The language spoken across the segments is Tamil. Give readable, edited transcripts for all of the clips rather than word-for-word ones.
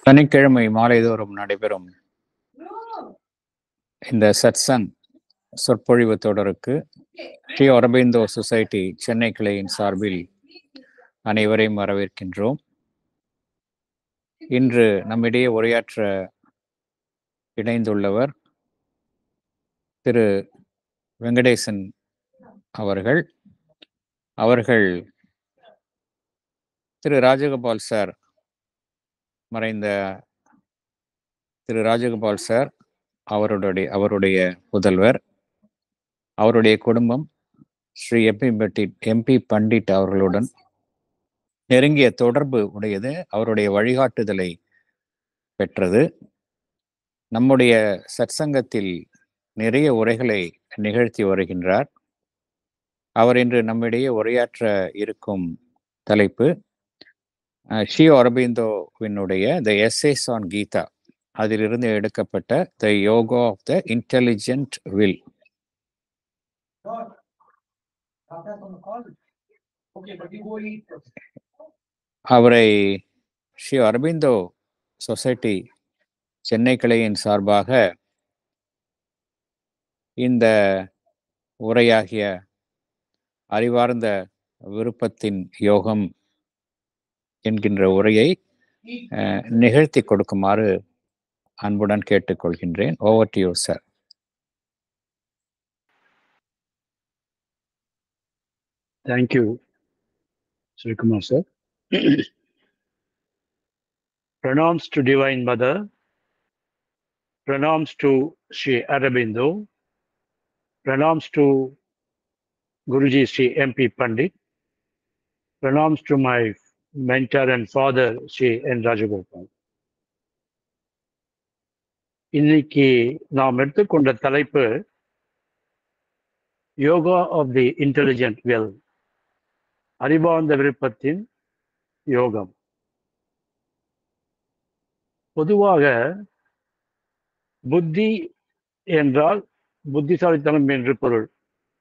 சனிக்கிழமை மாலைதோறும் நடைபெறும் இந்த சத்சங் சொற்பொழிவு தொடருக்கு ஸ்ரீ அரபிந்தோ சொசைட்டி சென்னை கிளையின் சார்பில் அனைவரையும் வரவேற்கின்றோம். இன்று நம்மிடையே உரையாற்ற இணைந்துள்ளவர் திரு வெங்கடேசன் அவர்கள். திரு ராஜகோபால் சார், மறைந்த திரு ராஜகோபால் சார் அவருடைய புதல்வர், அவருடைய குடும்பம் ஸ்ரீ எம்பி பண்டிட் அவர்களுடன் நெருங்கிய தொடர்பு உடையது. அவருடைய வழிகாட்டுதலை பெற்றது. நம்முடைய சத்சங்கத்தில் நிறைய உரைகளை நிகழ்த்தி வருகின்றார். அவர் இன்று நம்மிடையே உரையாற்ற இருக்கும் தலைப்பு ஸ்ரீ அரபிந்தோவினுடைய த எஸ்ஸேஸ் ஆன் கீதா, அதிலிருந்து எடுக்கப்பட்ட the yoga of the intelligent will. அவரை ஸ்ரீ அரபிந்தோ சொசைட்டி சென்னை கிளையின் சார்பாக இந்த உரையாகிய அறிவார்ந்த விருப்பத்தின் யோகம் என்கின்ற உரையை நிகழ்த்தி கொடுக்குமாறு அன்புடன் கேட்டுக்கொள்கின்றேன். Over to you sir. Thank you, Sri Kumar sir. Pranams to Divine Mother, pranams to Sri Aurobindo, pranams to Guruji Sri MP Pandit, pranams to my mentor and father Sri N. Rajagopal. இன்னைக்கு நாம் எடுத்துக்கொண்ட தலைப்பு yoga of the intelligent will, அறிவார்ந்த விருப்பத்தின் யோகம். பொதுவாக புத்தி என்றால் புத்திசாலித்தனம் என்று பொருள்.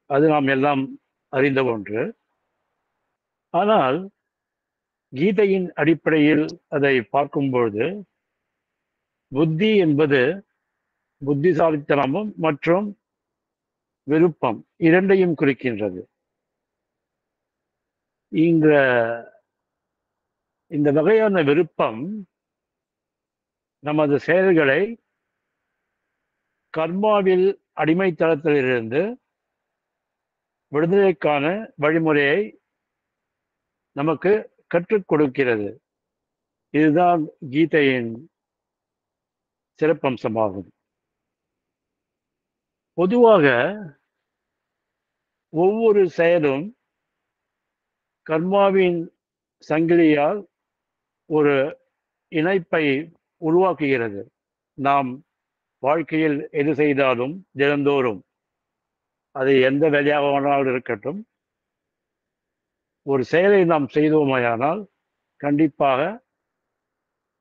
அது நாம் எல்லாம் அறிந்த ஒன்று. ஆனால் கீதையின் அடிப்படையில் அதை பார்க்கும்பொழுது புத்தி என்பது புத்திசாலித்தனமும் மற்றும் விருப்பம் இரண்டையும் குறிக்கின்றது. இந்த வகையான விருப்பம் நமது செயல்களை கர்மாவில் அடிமைத்தளத்திலிருந்து விடுதலைக்கான வழிமுறையை நமக்கு கற்றுக் கொடுக்கிறது. இதுதான் கீதையின் சிறப்பம்சமாகும். பொதுவாக ஒவ்வொரு செயலும் கர்மாவின் சங்கிலியால் ஒரு இணைப்பை உருவாக்குகிறது. நாம் வாழ்க்கையில் எது செய்தாலும் தினந்தோறும், அது எந்த வேலையாக வேணாலும் இருக்கட்டும், ஒரு செயலை நாம் செய்தோமையானால் கண்டிப்பாக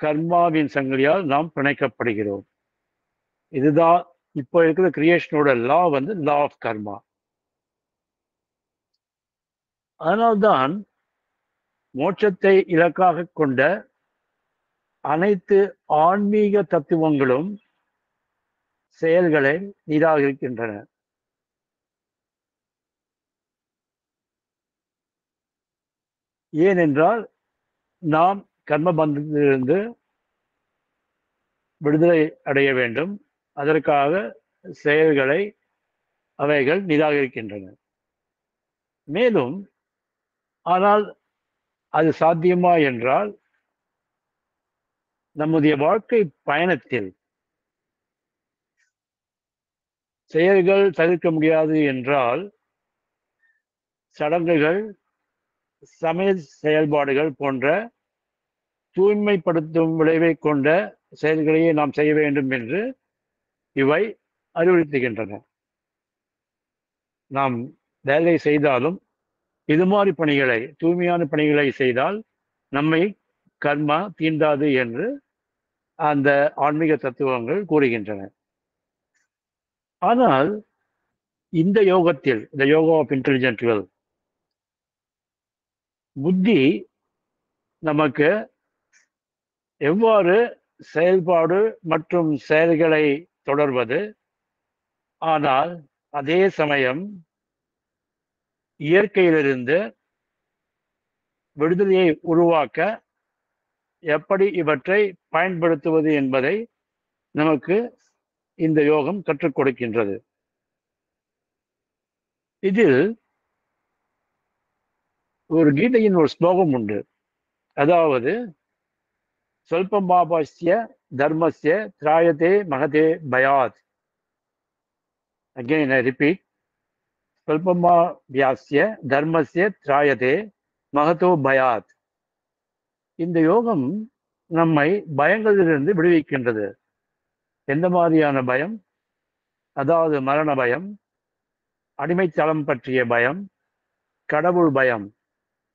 கர்மாவின் சங்கிலியால் நாம் பிணைக்கப்படுகிறோம். இதுதான் இப்போ இருக்கிற கிரியேஷனோட லா, லா ஆஃப் கர்மா. அதனால்தான் மோட்சத்தை இலக்காக கொண்ட அனைத்து ஆன்மீக தத்துவங்களும் செயல்களை நிராகரிக்கின்றன. ஏனென்றால் நாம் கர்ம பந்தத்திலிருந்து விடுதலை அடைய வேண்டும். அதற்காக செயல்களை அவைகள் நிராகரிக்கின்றன. மேலும் ஆனால் அது சாத்தியமா என்றால், நம்முடைய வாழ்க்கை பயணத்தில் செயல்கள் தவிர்க்க முடியாது என்றால், சடங்குகள், சமய செயல்பாடுகள் போன்ற தூய்மைப்படுத்தும் விளைவை கொண்ட செயல்களையே நாம் செய்ய வேண்டும் என்று இவை அறிவுறுத்துகின்றன. நாம் வேலை செய்தாலும் இது மாதிரி பணிகளை, தூய்மையான பணிகளை செய்தால் நம்மை கர்மா தீண்டாது என்று அந்த ஆன்மீக தத்துவங்கள் கூறுகின்றன. ஆனால் இந்த யோகத்தில், இந்த யோகா ஆஃப் இன்டெலிஜென்ட் வில், புத்தி நமக்கு எவ்வாறு செயல்பாடு மற்றும் செயல்களை தொடர்வது, ஆனால் அதே சமயம் இயற்கையிலிருந்து விடுதலையை உருவாக்க எப்படி இவற்றை பயன்படுத்துவது என்பதை நமக்கு இந்த யோகம் கற்றுக் கொடுக்கின்றது. இதில் ஒரு கீதையின் ஒரு ஸ்லோகம் உண்டு. அதாவது, சொல்பமாபாஸ்ய தர்மஸ்ய திராயதே மகதே பயாத். Again I repeat, சொல்பமாபியாஸ்ய தர்மஸ்ய திராயதே மகதோ பயாத். இந்த யோகம் நம்மை பயங்களிலிருந்து விடுவிக்கின்றது. எந்த மாதிரியான பயம்? அதாவது மரண பயம், அடிமைத்தளம் பற்றிய பயம், கடவுள் பயம்.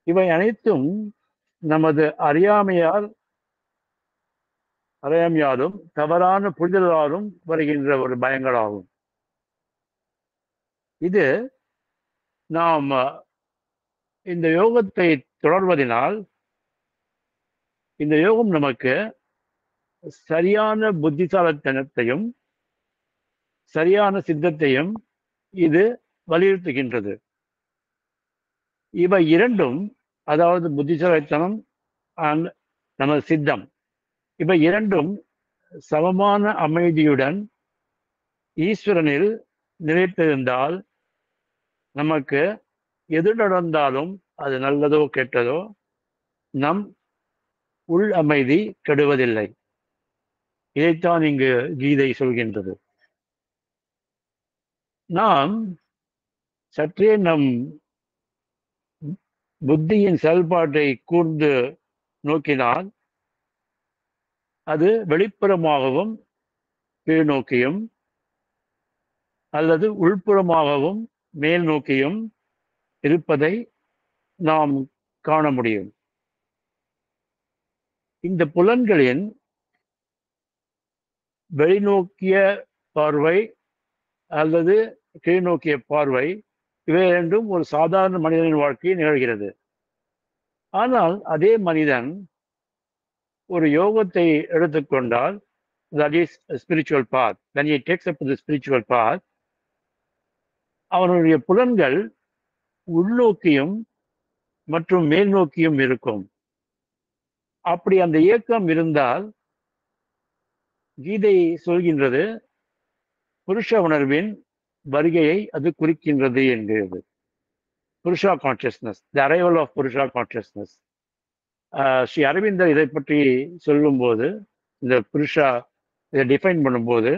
இவை அனைத்தும் நமது அறியாமையாலும் தவறான புரிதலாலும் வருகின்ற ஒரு பயங்களாகும். இது நாம் இந்த யோகத்தை தொடர்வதனால் இந்த யோகம் நமக்கு சரியான புத்திசாலித்தனத்தையும் சரியான சித்தத்தையும் இது வலியுறுத்துகின்றது. இவை இரண்டும், அதாவது புத்திசாலித்தனம் and நமது சித்தம், இவை இரண்டும் சமமான அமைதியுடன் ஈஸ்வரனில் நிலைத்திருந்தால் நமக்கு எது நடந்தாலும், அது நல்லதோ கெட்டதோ, நம் உள் அமைதி கெடுவதில்லை. இதைத்தான் இங்கு கீதை சொல்கின்றது. நாம் சற்றே நம் புத்தியின் செயல்பாட்டை கூர்ந்து நோக்கினால் அது வெளிப்புறமாகவும் கீழ் நோக்கியும் அல்லது உள்புறமாகவும் மேல் நோக்கியும் இருப்பதை நாம் காண முடியும். இந்த புலன்களின் வெளிநோக்கிய பார்வை அல்லது கீழ்நோக்கிய பார்வை, இவை இரண்டும் ஒரு சாதாரண மனிதனின் வாழ்க்கையில் நிகழ்கிறது. ஆனால் அதே மனிதன் ஒரு யோகத்தை எடுத்துக்கொண்டால், that is a spiritual path, when he takes up the spiritual path, அவனுடைய புலன்கள் உள்நோக்கியும் மற்றும் மேல் நோக்கியும் இருக்கும். அப்படி அந்த இயக்கம் இருந்தால் கீதை சொல்கின்றது, புருஷ உணர்வின் வருகையை அது குறிக்கின்றது என்கிறது. புருஷா consciousness, the arrival of Purusha consciousness. Sri அரவிந்தர் இதை பற்றி சொல்லும்போது, இந்த புருஷா இதை டிஃபைன் பண்ணும்போது,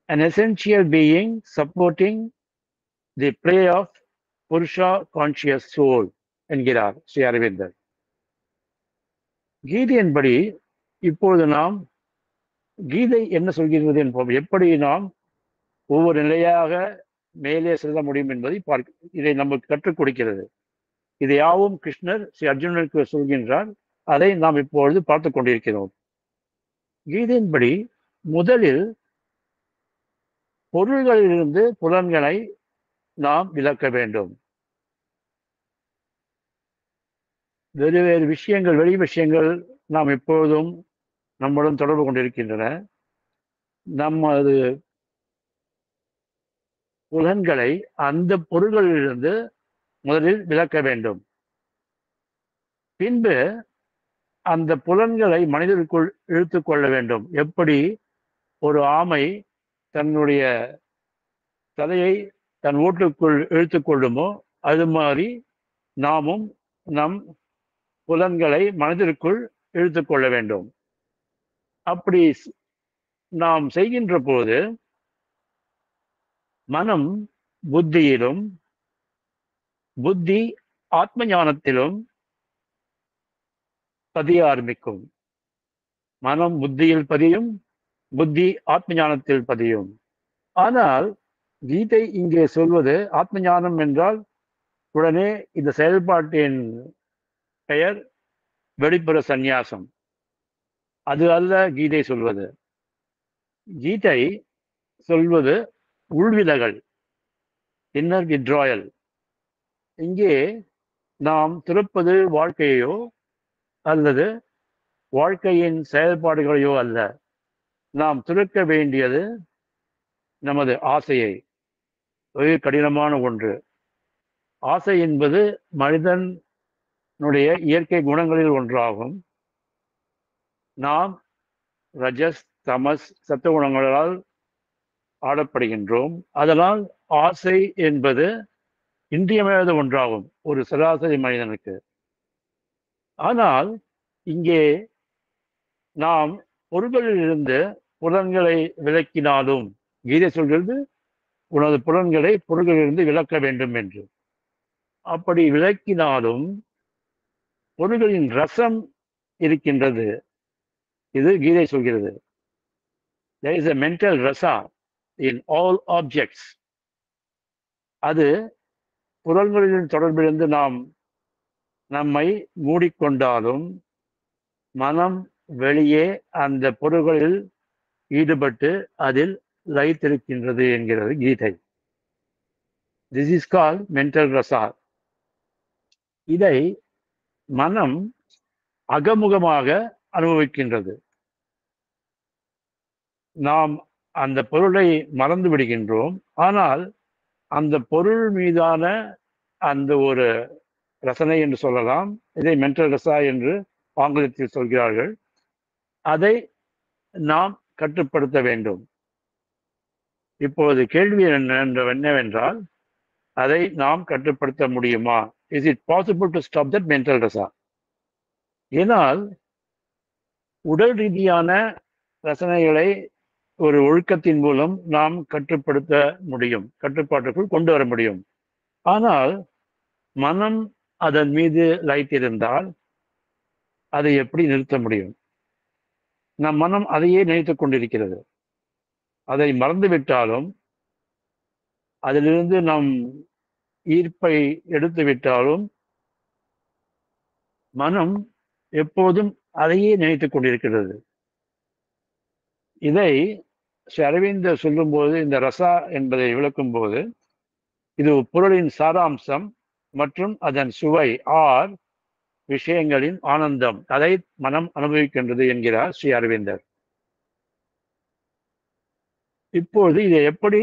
an essential being supporting the play of Purusha conscious soul என்கிறார் ஸ்ரீ அரவிந்தர். கீதையின்படி இப்பொழுது நாம் கீதை என்ன சொல்கிறது என்போம், எப்படி நாம் ஒவ்வொரு நிலையாக மேலே செல்ல முடியும் என்பதை இதை நமக்கு கற்றுக் கொடுக்கிறது. இதை யாவும் கிருஷ்ணர் ஸ்ரீ அர்ஜுனனுக்கு சொல்கின்றார். அதை நாம் இப்பொழுது பார்த்து கொண்டிருக்கிறோம். கீதையின்படி முதலில் பொருள்களிலிருந்து புலன்களை நாம் விலக்க வேண்டும். வேறு வேறு விஷயங்கள், வெளி விஷயங்கள் நாம் எப்பொழுதும் நம்முடன் தொடர்பு கொண்டிருக்கின்றன. நமது புலன்களை அந்த பொருள்களிலிருந்து முதலில் விலக்க வேண்டும். பின்பு அந்த புலன்களை மனிதருக்குள் இழுத்து கொள்ள வேண்டும். எப்படி ஒரு ஆமை தன்னுடைய தலையை தன் ஓட்டுக்குள் இழுத்து கொள்ளுமோ, அது மாதிரி நாமும் நம் புலன்களை மனதிற்குள் இழுத்து கொள்ள வேண்டும். அப்படி நாம் செய்கின்ற போது மனம் புத்தியிலும், புத்தி ஆத்ம ஞானத்திலும் பதிய ஆரம்பிக்கும். மனம் புத்தியில் பதியும், புத்தி ஆத்ம ஞானத்தில் பதியும். ஆனால் கீதை இங்கே சொல்வது ஆத்ம ஞானம் என்றால் உடனே இந்த செயல்பாட்டின் பெயர் வெளிப்புற சந்நியாசம். அது அல்ல கீதை சொல்வது. கீதை சொல்வது உள்விலகல், இன்னர் வித்ராயல். இங்கே நாம் துறப்பது வாழ்க்கையோ அல்லது வாழ்க்கையின் செயல்பாடுகளையோ அல்ல. நாம் துறக்க வேண்டியது நமது ஆசையை. வெகு கடினமான ஒன்று. ஆசை என்பது மனிதனுடைய இயற்கை குணங்களில் ஒன்றாகும். நாம் ரஜஸ், தமஸ், சத்துவ குணங்களால் ஆடப்படுகின்றோம். அதனால் ஆசை என்பது இன்றியமையாத ஒன்றாகும் ஒரு சராசரி மனிதனுக்கு. ஆனால் இங்கே நாம் பொருள்களிலிருந்து புலன்களை விலக்கினாலும், கீதை சொல்கிறது உனது புலன்களை பொருள்களிலிருந்து விலக்க வேண்டும் என்று. அப்படி விலக்கினாலும் பொருள்களின் ரசம் இருக்கின்றது. இது கீதை சொல்கிறது. There is a mental rasa in all objects. அது புலன்களின் தொடர்பிலிருந்து நாம் நம்மை மூடிக்கொண்டாலும் மனம் வெளியே அந்த பொருள்களில் ஈடுபட்டு அதில் லயித்திருக்கின்றது என்கிறது கீதை. This is called mental rasa. இதை மனம் அகமுகமாக அனுபவிக்கின்றது. நாம் அந்த பொருளை மறந்து விடுகின்றோம். ஆனால் அந்த பொருள் மீதான அந்த ஒரு ரசனை என்று சொல்லலாம், இதை மென்டல் ரசா என்று ஆங்கிலத்தில் சொல்கிறார்கள். அதை நாம் கட்டுப்படுத்த வேண்டும். இப்போது கேள்வி என்னவென்றால், அதை நாம் கட்டுப்படுத்த முடியுமா? Is it possible to stop that mental Raza? ஏனால் உடல் ரீதியான ரசனைகளை ஒரு ஒழுக்கத்தின் மூலம் நாம் கட்டுப்படுத்த முடியும், கட்டுப்பாட்டுக்குள் கொண்டு வர முடியும். ஆனால் மனம் அதன் மீது லயித்திருந்தால் அதை எப்படி நிறுத்த முடியும்? நம் மனம் அதையே நினைத்துக் கொண்டிருக்கிறது. அதை மறந்துவிட்டாலும், அதிலிருந்து நம் ஈர்ப்பை எடுத்து விட்டாலும் மனம் எப்போதும் அதையே நினைத்துக் கொண்டிருக்கிறது. இதை ஸ்ரீ அரவிந்தர் சொல்லும்போது, இந்த ரசா என்பதை விளக்கும் போது, இது பொருளின் சாராம்சம் மற்றும் அதன் சுவை ஆர் விஷயங்களின் ஆனந்தம், அதை மனம் அனுபவிக்கின்றது என்கிறார் ஸ்ரீ அரவிந்தர். இப்போது இதை எப்படி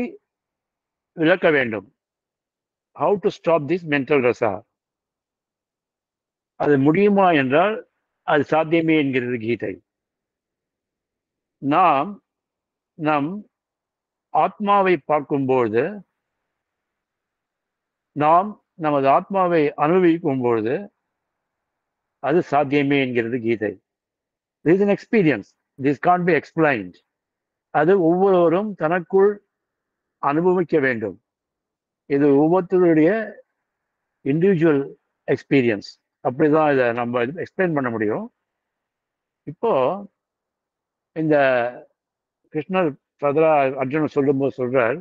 விளக்க வேண்டும்? How to stop this mental rasa? அது முடியுமா என்றால் அது சாத்தியமே என்கிறது கீதை. நாம் நம் ஆத்மாவை பார்க்கும்போது, நாம் நமது ஆத்மாவை அனுபவிக்கும் பொழுது அது சாத்தியமே என்கிறது கீதை. This is an experience. This can't be explained. அது ஒவ்வொருவரும் தனக்குள் அனுபவிக்க வேண்டும். இது ஒவ்வொருத்தருடைய இண்டிவிஜுவல் எக்ஸ்பீரியன்ஸ். அப்படிதான் இதை நம்ம எக்ஸ்பிளைன் பண்ண முடியும். இப்போ இந்த கிருஷ்ணர் சதரா அர்ஜுனன் சொல்லும்போது சொல்றார்,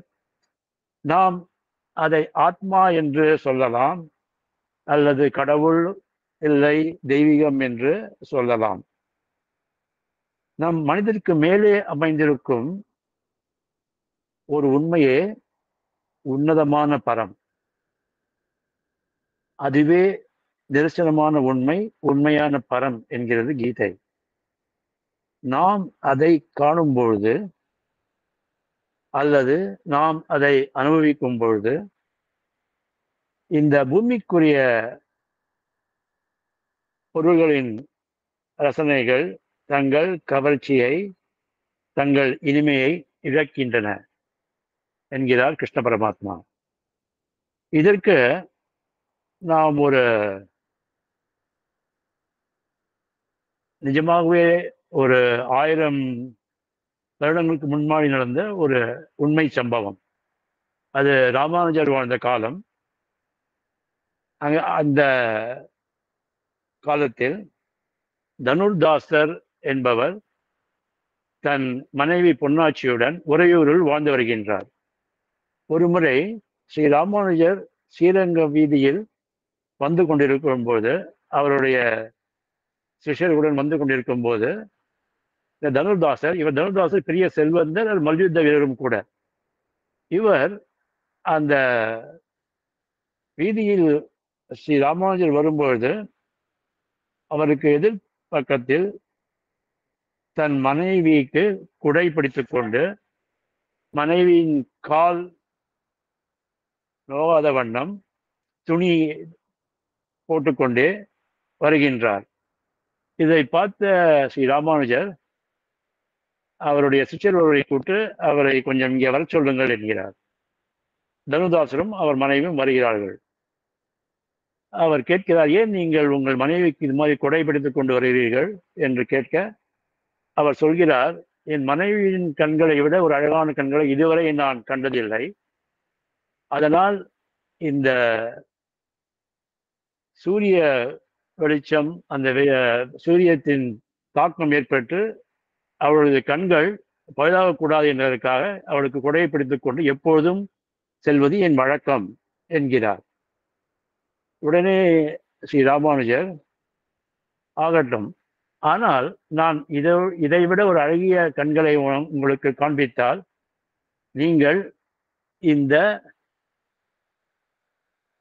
நாம் அதை ஆத்மா என்று சொல்லலாம், அல்லது கடவுள் இல்லை தெய்வீகம் என்று சொல்லலாம். நம் மனிதருக்கு மேலே அமைந்திருக்கும் ஒரு உண்மையே உன்னதமான பரம். அதுவே நிதர்சனமான உண்மை, உண்மையான பரம் என்கிறது கீதை. நாம் அதை காணும் பொழுது அல்லது நாம் அதை அனுபவிக்கும் பொழுது இந்த பூமிக்குரிய பொருள்களின் ரசனைகள் தங்கள் கவர்ச்சியை, தங்கள் இனிமையை இழக்கின்றன என்கிறார் கிருஷ்ண பரமாத்மா. இதற்கு நாம் ஒரு நிஜமாகவே ஒரு 1000 வருடங்களுக்கு முன்னாடி நடந்த ஒரு உண்மை சம்பவம். அது ராமானுஜர் வாழ்ந்த காலம். அந்த காலத்தில் தனுர்தாசர் என்பவர் தன் மனைவி பொன்னாச்சியுடன் உறையூரில் வாழ்ந்து வருகின்றார். ஒருமுறை ஸ்ரீ ராமானுஜர் ஸ்ரீரங்க வீதியில் வந்து கொண்டிருக்கும் போது, அவருடைய சிஷ்யர்களுடன் வந்து கொண்டிருக்கும் போது, இந்த தனுர்தாசர் பெரிய செல்வந்தர், மல்யுத்த வீரரும் கூட. இவர் அந்த வீதியில் ஸ்ரீ ராமானுஜர் வரும்பொழுது அவருக்கு எதிர் பக்கத்தில் தன் மனைவிக்கு குடை பிடித்துக் கொண்டு மனைவியின் கால் நோவாத வண்ணம் துணி போட்டுக்கொண்டே வருகின்றார். இதை பார்த்த ஸ்ரீ ராமானுஜர் அவருடைய சிஷ்யர் ஒருவரை கூட்டு அவரை கொஞ்சம் இங்கே வர சொல்லுங்கள் என்கிறார். தனுதாசரும் அவர் மனைவியும் வருகிறார்கள். அவர் கேட்கிறார், ஏன் நீங்கள் உங்கள் மனைவிக்கு இது மாதிரி கொடை பிடித்துக் கொண்டு வருகிறீர்கள் என்று கேட்க அவர் சொல்கிறார், என் மனைவியின் கண்களை விட ஒரு அழகான கண்களை இதுவரை நான் கண்டதில்லை. அதனால் இந்த சூரிய வெளிச்சம் அந்த சூரியத்தின் தாக்கம் ஏற்பட்டு அவளது கண்கள் பழுதாகக்கூடாது என்பதற்காக அவளுக்கு கொடையை பிடித்துக் கொண்டு எப்பொழுதும் செல்வது என் வழக்கம் என்கிறார். உடனே ஸ்ரீ ராமானுஜர், ஆகட்டும், ஆனால் நான் இதைவிட ஒரு அழகிய கண்களை உங்களுக்கு காண்பித்தால் நீங்கள் இந்த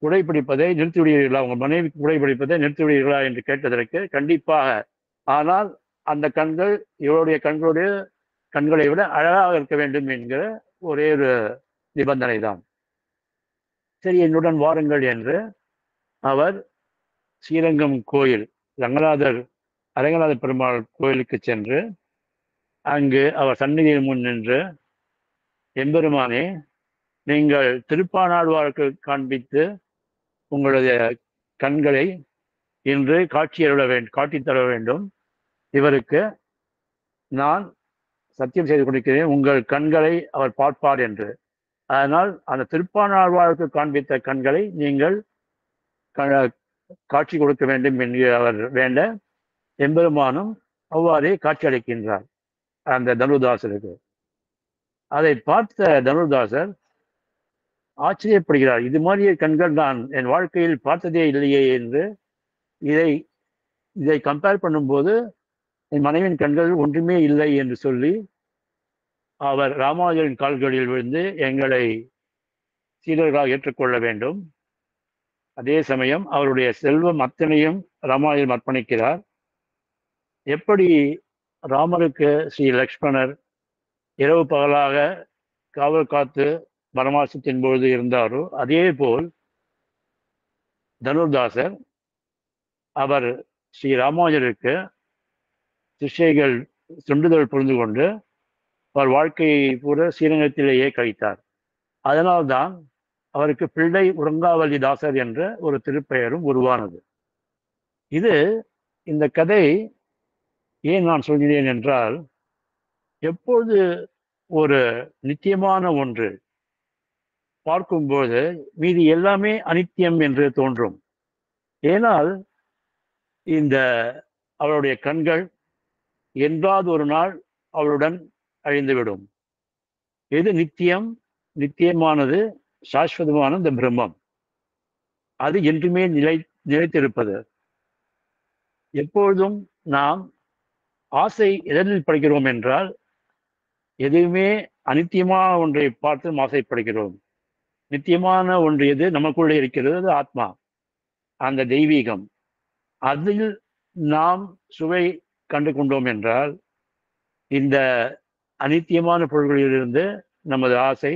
குடைப்பிடிப்பதை நிறுத்திவிடுவீர்களா, உங்கள் மனைவிக்கு குடைப்பிடிப்பதை நிறுத்திவிடுவீர்களா என்று கேட்டதற்கு கண்டிப்பாக, ஆனால் அந்த கண்கள் இவருடைய கண்களை விட அழகாக இருக்க வேண்டும் என்கிற ஒரே ஒரு நிபந்தனை தான். சரி, என்னுடன் வாருங்கள் என்று அவர் ஸ்ரீரங்கம் கோயில் அரங்கநாத பெருமாள் கோயிலுக்கு சென்று அங்கு அவர் சந்நிதியின் முன் நின்று, எம்பெருமானே, நீங்கள் திருப்பானாழ்வாருக்கு காண்பித்து உங்களுடைய கண்களை இன்று காட்டித் தர வேண்டும். இவருக்கு நான் சத்தியம் செய்து கொடுக்கிறேன், உங்கள் கண்களை அவர் பார்ப்பார் என்று. அதனால் அந்த திருப்பானாழ்வாருக்கு காண்பித்த கண்களை நீங்கள் காட்சி கொடுக்க வேண்டும் என்று அவர் வேண்ட, எம்பெருமானும் அவ்வாறே காட்சி அளிக்கின்றார் அந்த தனுதாசருக்கு. அதை பார்த்த தனுதாசர் ஆச்சரியப்படுகிறார். இது மாதிரியே கண்கள் நான் என் வாழ்க்கையில் பார்த்ததே இல்லையே என்று. இதை கம்பேர் பண்ணும்போது என் மனைவியின் கண்கள் ஒன்றுமே இல்லை என்று சொல்லி அவர் ராமானுஜரின் கால்களில் விழுந்து எங்களை சீடர்களாக ஏற்றுக்கொள்ள வேண்டும். அதே சமயம் அவருடைய செல்வம் அத்தனையும் ராமானுஜர் அர்ப்பணிக்கிறார். எப்படி ராமருக்கு ஸ்ரீ லக்ஷ்மணர் இரவு பகலாக காவல் காத்து வனவாசத்தின் பொழுது இருந்தாரோ, அதே போல் தனுர்தாசர் அவர் ஸ்ரீ ராமானுஜருக்கு சிஷ்யைகள் சுண்டுதல் புரிந்து கொண்டு அவர் வாழ்க்கையை பூரா ஸ்ரீரங்கத்திலேயே கழித்தார். அதனால்தான் அவருக்கு பிள்ளை உறங்காவல்லி தாசர் என்ற ஒரு திருப்பெயரும் உருவானது. இந்த கதை ஏன் நான் சொல்கிறேன் என்றால், எப்போது ஒரு நித்தியமான ஒன்று பார்க்கும்போது மீதி எல்லாமே அனித்தியம் என்று தோன்றும். ஏனால் அவளுடைய கண்கள் என்றாவது ஒரு நாள் அவளுடன் அழிந்துவிடும். எது நித்தியமானது, சாஸ்வதமான இந்த பிரம்மம், அது என்றுமே நிலைத்திருப்பது. எப்பொழுதும் நாம் ஆசை எதனில் படுகிறோம் என்றால், எதுவுமே அனித்தியமான ஒன்றை பார்த்து ஆசைப்படுகிறோம். நித்தியமான ஒன்று எது நமக்குள்ளே இருக்கிறது, அது ஆத்மா, அந்த தெய்வீகம். அதில் நாம் சுவை கண்டு கொண்டோம் என்றால் இந்த அனித்தியமான பொருள்களிலிருந்து நமது ஆசை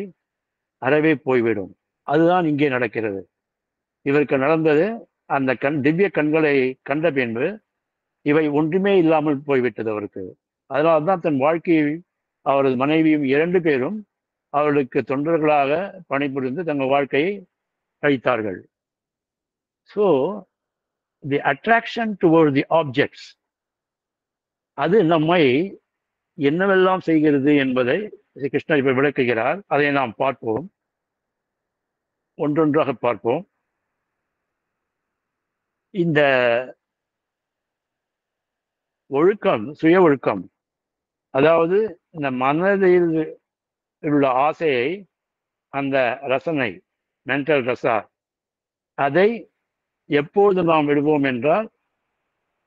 அறவே போய்விடும். அதுதான் இங்கே நடக்கிறது. இவருக்கு நடந்தது, அந்த திவ்ய கண்களை கண்ட பின்பு இவை ஒன்றுமே இல்லாமல் போய்விட்டது அவருக்கு. அதனால்தான் தன் வாழ்க்கையை அவரது மனைவியும் 2 பேரும் அவர்களுக்கு தொண்டர்களாக பணிபுரிந்து தங்கள் வாழ்க்கையை கழித்தார்கள். So the attraction toward the objects, அது நம்மை என்னவெல்லாம் செய்கிறது என்பதை ஸ்ரீ கிருஷ்ணர் இப்ப விளக்குகிறார். அதை நாம் பார்ப்போம், ஒன்றொன்றாக பார்ப்போம். இந்த ஒழுக்கம், சுய ஒழுக்கம், அதாவது இந்த மனதில் உள்ள ஆசையை, அந்த ரசனை, மென்டல் ரசா, அதை எப்போது நாம் விடுவோம் என்றால்,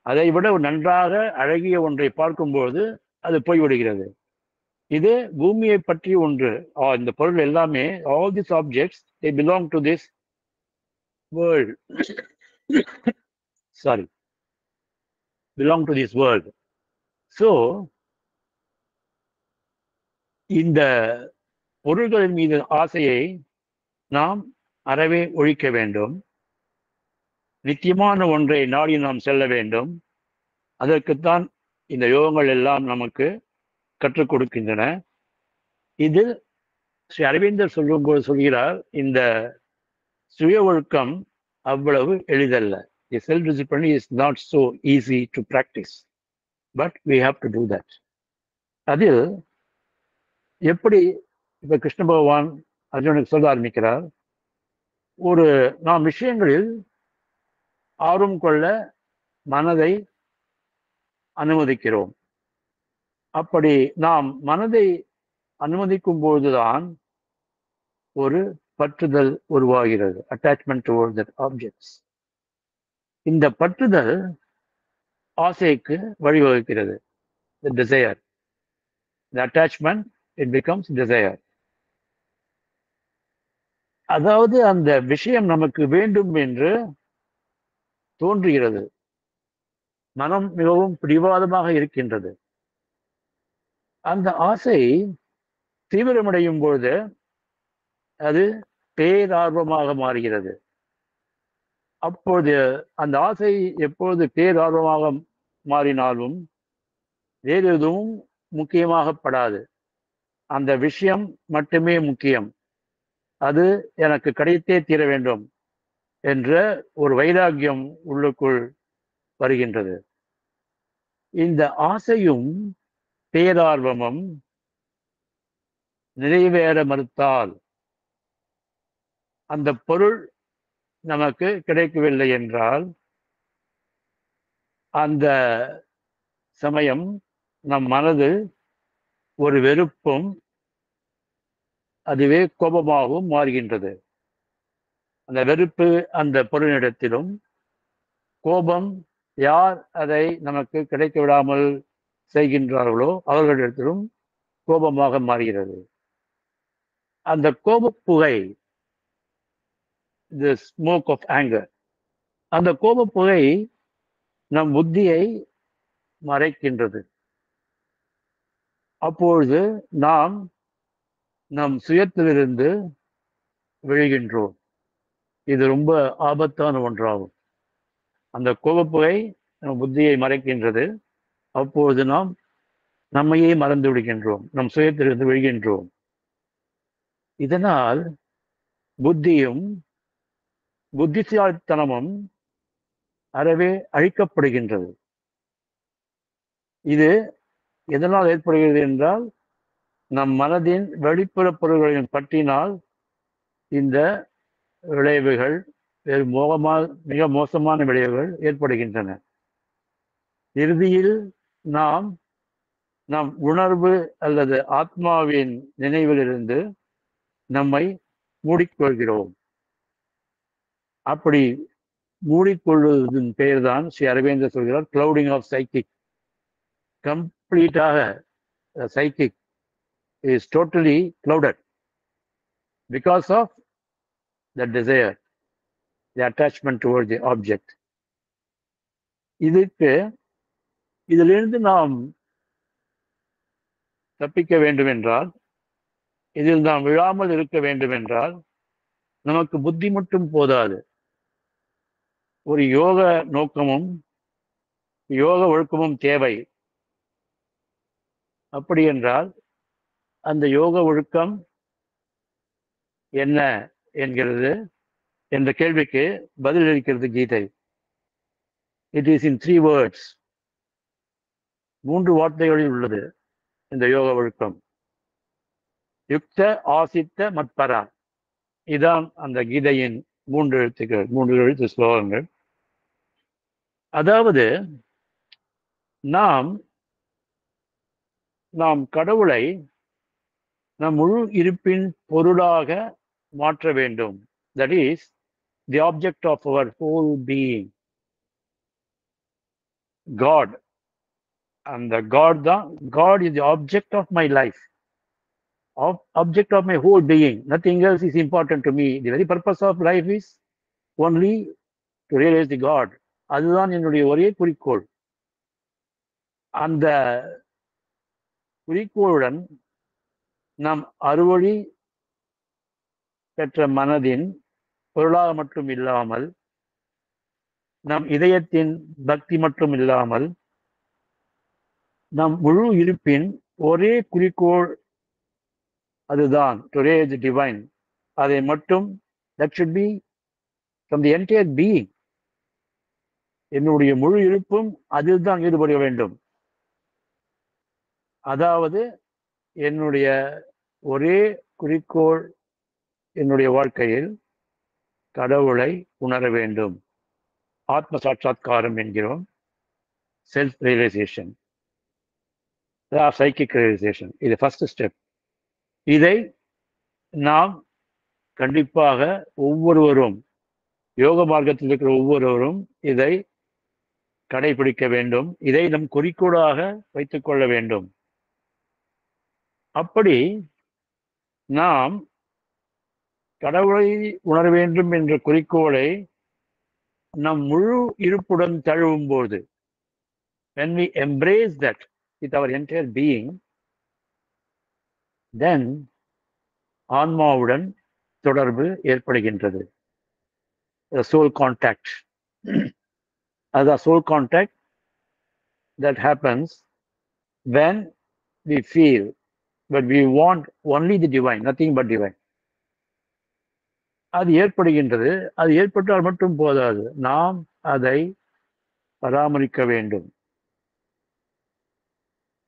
அதை விட நன்றாக அழகிய ஒன்றை பார்க்கும்போது அது போய்விடுகிறது. இது பூமியை பற்றி ஒன்று. இந்த பொருள் எல்லாமே, all these objects, they belong to this world. sorry, belong to this world. So, இந்த பொருள்களின் மீது ஆசையை நாம் அறவே ஒழிக்க வேண்டும். நித்தியமான ஒன்றை நாடி நாம் செல்ல வேண்டும். அதற்குத்தான் இந்த யோகங்கள் எல்லாம் நமக்கு கற்றுக் கொடுக்கின்றன. இதில் ஸ்ரீ அரவிந்தர் சொல்லும்போது சொல்கிறார், இந்த சுய ஒழுக்கம் அவ்வளவு எளிதல்ல. The self-discipline is not so easy to practice, but we have to do that. அதில் எப்படி இப்ப கிருஷ்ண பகவான் அர்ஜுனுக்கு சொல்ல ஆரம்பிக்கிறார், நாம் விஷயங்களில் ஆர்வம் கொள்ள மனதை அனுமதிக்கிறோம். அப்படி நாம் மனதை அனுமதிக்கும் போதுதான் ஒரு பற்றுதல் உருவாகிறது, அட்டாச்மெண்ட் டுவர்ட்ஸ் தட் ஆப்ஜெக்ட்ஸ். இந்த பற்றுதல் ஆசைக்கு வழிவகுக்கிறது. The desire, the attachment, it becomes desire. அதாவது அந்த விஷயம் நமக்கு வேண்டும் என்று தோன்றுகிறது. மனம் மிகவும் பிடிவாதமாக இருக்கின்றது. அந்த ஆசை தீவிரமடையும் பொழுது அது பேரார்வமாக மாறுகிறது. அப்போது அந்த ஆசை எப்போது பேரார்வமாக மாறினாலும் வேறு எதுவும் முக்கியமாகப்படாது. அந்த விஷயம் மட்டுமே முக்கியம். அது எனக்கு கிடைத்தே தீர வேண்டும் என்ற ஒரு வைராக்கியம் உள்ளுக்குள் வருகின்றது. இந்த ஆசையும் பேரார்வமும் நிறைவேற மறுத்தால், அந்த பொருள் நமக்கு கிடைக்கவில்லை என்றால், அந்த சமயம் நம் மனது ஒரு வெறுப்பும் அதுவே கோபமாகவும் மாறுகின்றது. அந்த வெறுப்பு அந்த பொருளிடத்திலும், கோபம் யார் அதை நமக்கு கிடைக்க விடாமல் செய்கின்றார்களோ அவர்களிடத்திலும் கோபமாக மாறுகிறது. அந்த கோபப்புகை, the smoke of anger, அந்த கோபப்புகை நம் புத்தியை மறைக்கின்றது. அப்பொழுது நாம் நம் சுயத்திலிருந்து விழுகின்றோம். இது ரொம்ப ஆபத்தான ஒன்றாகும். அந்த கோபப்புகை நம் புத்தியை மறைக்கின்றது. அப்போது நாம் நம்மையே மறந்து விடுகின்றோம், நம் சுயத்திலிருந்து விழுகின்றோம். இதனால் புத்தியும் புத்திசாலித்தனமும் அறவே அழிக்கப்படுகின்றது. இது எதனால் ஏற்படுகிறது என்றால், நம் மனதின் வெளிப்புற பொருள்களின் பற்றினால் இந்த விளைவுகள், வேறு மிக மோசமான விளைவுகள் ஏற்படுகின்றன. இறுதியில் நாம் நம் உணர்வு அல்லது ஆத்மாவின் நினைவிலிருந்து நம்மை மூடிக்கொள்கிறோம். அப்படி மூடிக்கொள்வதன் பெயர்தான் ஸ்ரீ அரவிந்தர் சொல்கிறார், கிளவுடிங் ஆஃப் சைக்கிக். கம்ப்ளீட்டாக psychic is totally clouded because of the desire, the attachment towards the object. இதிலிருந்து நாம் தப்பிக்க வேண்டும் என்றால், இதில் நாம் விழாமல் இருக்க வேண்டும் என்றால், நமக்கு புத்தி மட்டும் போதாது, ஒரு யோக நோக்கமும் யோக ஒழுக்கமும் தேவை. அப்படி என்றால் அந்த யோக ஒழுக்கம் என்ன என்கிறது என்ற கேள்விக்கு பதில் அளிக்கிறது கீதை. இட் இஸ் இன் 3 words, 3 வார்த்தைகளில் உள்ளது இந்த யோக ஒழுக்கம். யுக்த ஆசித்த மத்பரா, இதான் அந்த கீதையின் 3 எழுத்துக்கள், 3 எழுத்து ஸ்லோகங்கள். அதாவது நாம் கடவுளை நம் முழு இருப்பின் பொருளாக மாற்ற வேண்டும். That is the object of our whole being. God. And the God is the object of my life, object of my whole being. Nothing else is important to me. The very purpose of life is only to realise the God. அதுதான் என்னுடைய ஒரே குறிக்கோள். அந்த குறிக்கோளுடன் நம் அறுவழி பெற்ற மனதின் பொருளாக மட்டும் இல்லாமல், நம் இதயத்தின் பக்தி மட்டும் இல்லாமல், நம் முழு இருப்பின் ஒரே குறிக்கோள் அதுதான், டு ரியலைஸ் தி டிவைன். அதை மட்டும், that should be from the entire being. என்னுடைய முழு இருப்பும் அதில் தான் ஈடுபட வேண்டும். அதாவது என்னுடைய ஒரே குறிக்கோள் என்னுடைய வாழ்க்கையில் கடவுளை உணர வேண்டும். ஆத்ம சாட்சாத்காரம் என்கிறோம், செல்ஃப் ரியலைசேஷன், சைக்கிக் ரியலைசேஷன். இது ஃபர்ஸ்ட் ஸ்டெப். இதை நாம் கண்டிப்பாக ஒவ்வொருவரும், யோக மார்க்கத்தில் இருக்கிற ஒவ்வொருவரும் இதை கடைபிடிக்க வேண்டும். இதை நம் குறிக்கோளாக வைத்துக் கொள்ள வேண்டும். அப்படி நாம் கடவுளை உணர வேண்டும் என்ற குறிக்கோளை நம் முழு இருப்புடன் தழுவும் போது, when we embrace that with our entire being, then ஆன்மாவுடன் தொடர்பு ஏற்படுகின்றது. soul contact. The soul contact that happens when we feel but we want only the divine, nothing but divine. அது ஏற்படுகின்றது. அது ஏற்பட்டால் மட்டும் போதாது, நாம் அதை பராமரிக்க வேண்டும்.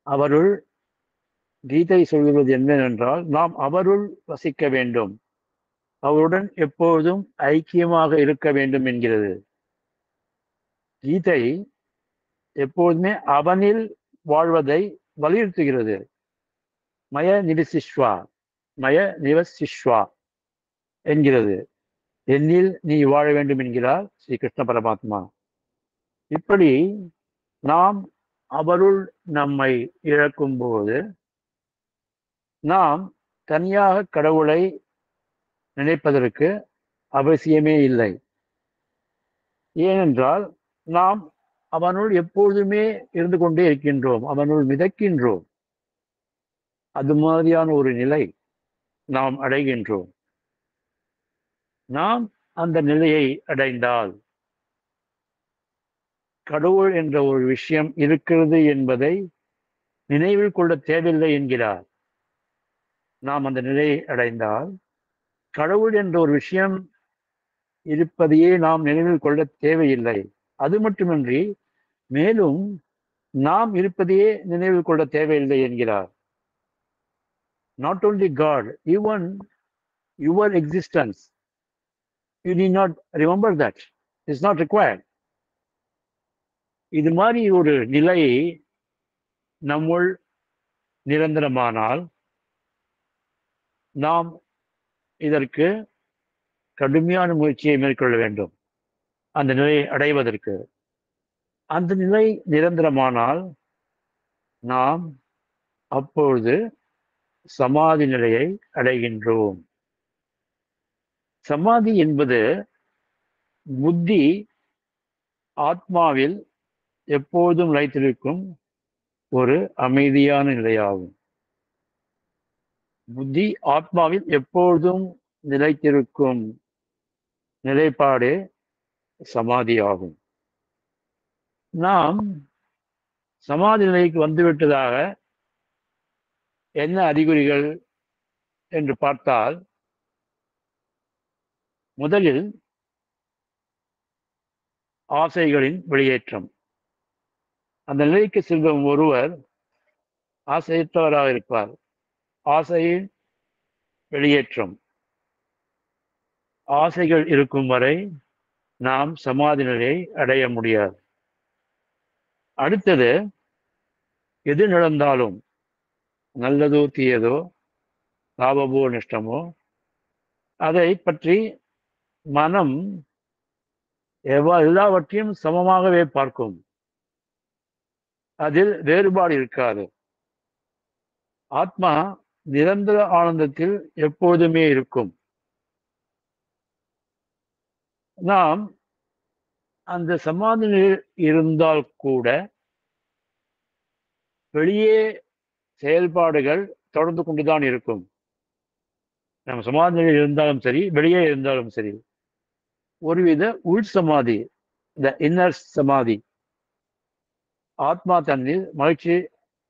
அவருள் கீதை சொல்வது என்னவென்றால், நாம் அவருள் வசிக்க வேண்டும், அவருடன் எப்போதும் ஐக்கியமாக இருக்க வேண்டும் என்கிறது. கீதை எப்போதுமே அவனில் வாழ்வதை வலியுறுத்துகிறது. மய நிவசிஷ்வா, மய நிவசிஷ்வா என்கிறது. என்னில் நீ வாழ வேண்டும் என்கிறார் ஸ்ரீ கிருஷ்ண பரமாத்மா. இப்படி நாம் அவருள் நம்மை இழக்கும் போது நாம் தனியாக கடவுளை நினைப்பதற்கு அவசியமே இல்லை. ஏனென்றால் நாம் அவனுள் எப்பொழுதுமே இருந்து கொண்டே இருக்கின்றோம், அவனுள் மிதக்கின்றோம். அது மாதிரியான ஒரு நிலை நாம் அடைகின்றோம். நாம் அந்த நிலையை அடைந்தால் கடவுள் என்ற ஒரு விஷயம் இருக்கிறது என்பதை நினைவில் கொள்ள தேவையில்லை என்கிறார். நாம் அந்த நிலையை அடைந்தால் கடவுள் என்ற ஒரு விஷயம் இருப்பதையே நாம் நினைவில் கொள்ள தேவையில்லை. அது மட்டுமின்றி மேலும் நாம் இருப்பதையே நினைவில் கொள்ள தேவையில்லை என்கிறார். Not only God, even your existence, you need not remember that. It's not required. இது மாதிரி ஒரு நிலை நம்முள் நிரந்தரமானால் நாம் இதற்கு கடுமையான முயற்சியை மேற்கொள்ள வேண்டும், அந்த நிலையை அடைவதற்கு. அந்த நிலை நிரந்தரமானால் நாம் அப்பொழுது சமாதி நிலையை அடைகின்றோம். சமாதி என்பது புத்தி ஆத்மாவில் எப்போதும் நிலைத்திருக்கும் ஒரு அமைதியான நிலையாகும். புத்தி ஆத்மாவில் எப்பொழுதும் நிலைத்திருக்கும் நிலைப்பாடே சமாதியாகும். நாம் சமாதி நிலைக்கு வந்துவிட்டதாக என்ன அறிகுறிகள் என்று பார்த்தால், முதலில் ஆசைகளின் வெளியேற்றம். அந்த நிலைக்கு செல்லும் ஒருவர் ஆசையற்றவராக இருப்பார். ஆசையின் வெளியேற்றம். ஆசைகள் இருக்கும் வரை நாம் சமாதி நிலையை அடைய முடியாது. அடுத்தது, எது நடந்தாலும், நல்லதோ தீயதோ, லாபமோ நஷ்டமோ, அதை பற்றி மனம் எல்லாவற்றையும் சமமாகவே பார்க்கும். அதில் வேறுபாடு இருக்காது. ஆத்மா நிரந்தர ஆனந்தத்தில் எப்போதுமே இருக்கும். நாம் அந்த சமாதி நிலையில் இருந்தால் கூட வெளியே செயல்பாடுகள் தொடர்ந்து கொண்டுதான் இருக்கும். நம்ம சமாதி நிலையில் இருந்தாலும் சரி, வெளியே இருந்தாலும் சரி, ஒருவித உள் சமாதி, இந்த இன்னர் சமாதி, ஆத்மா தன்னில் மகிழ்ச்சி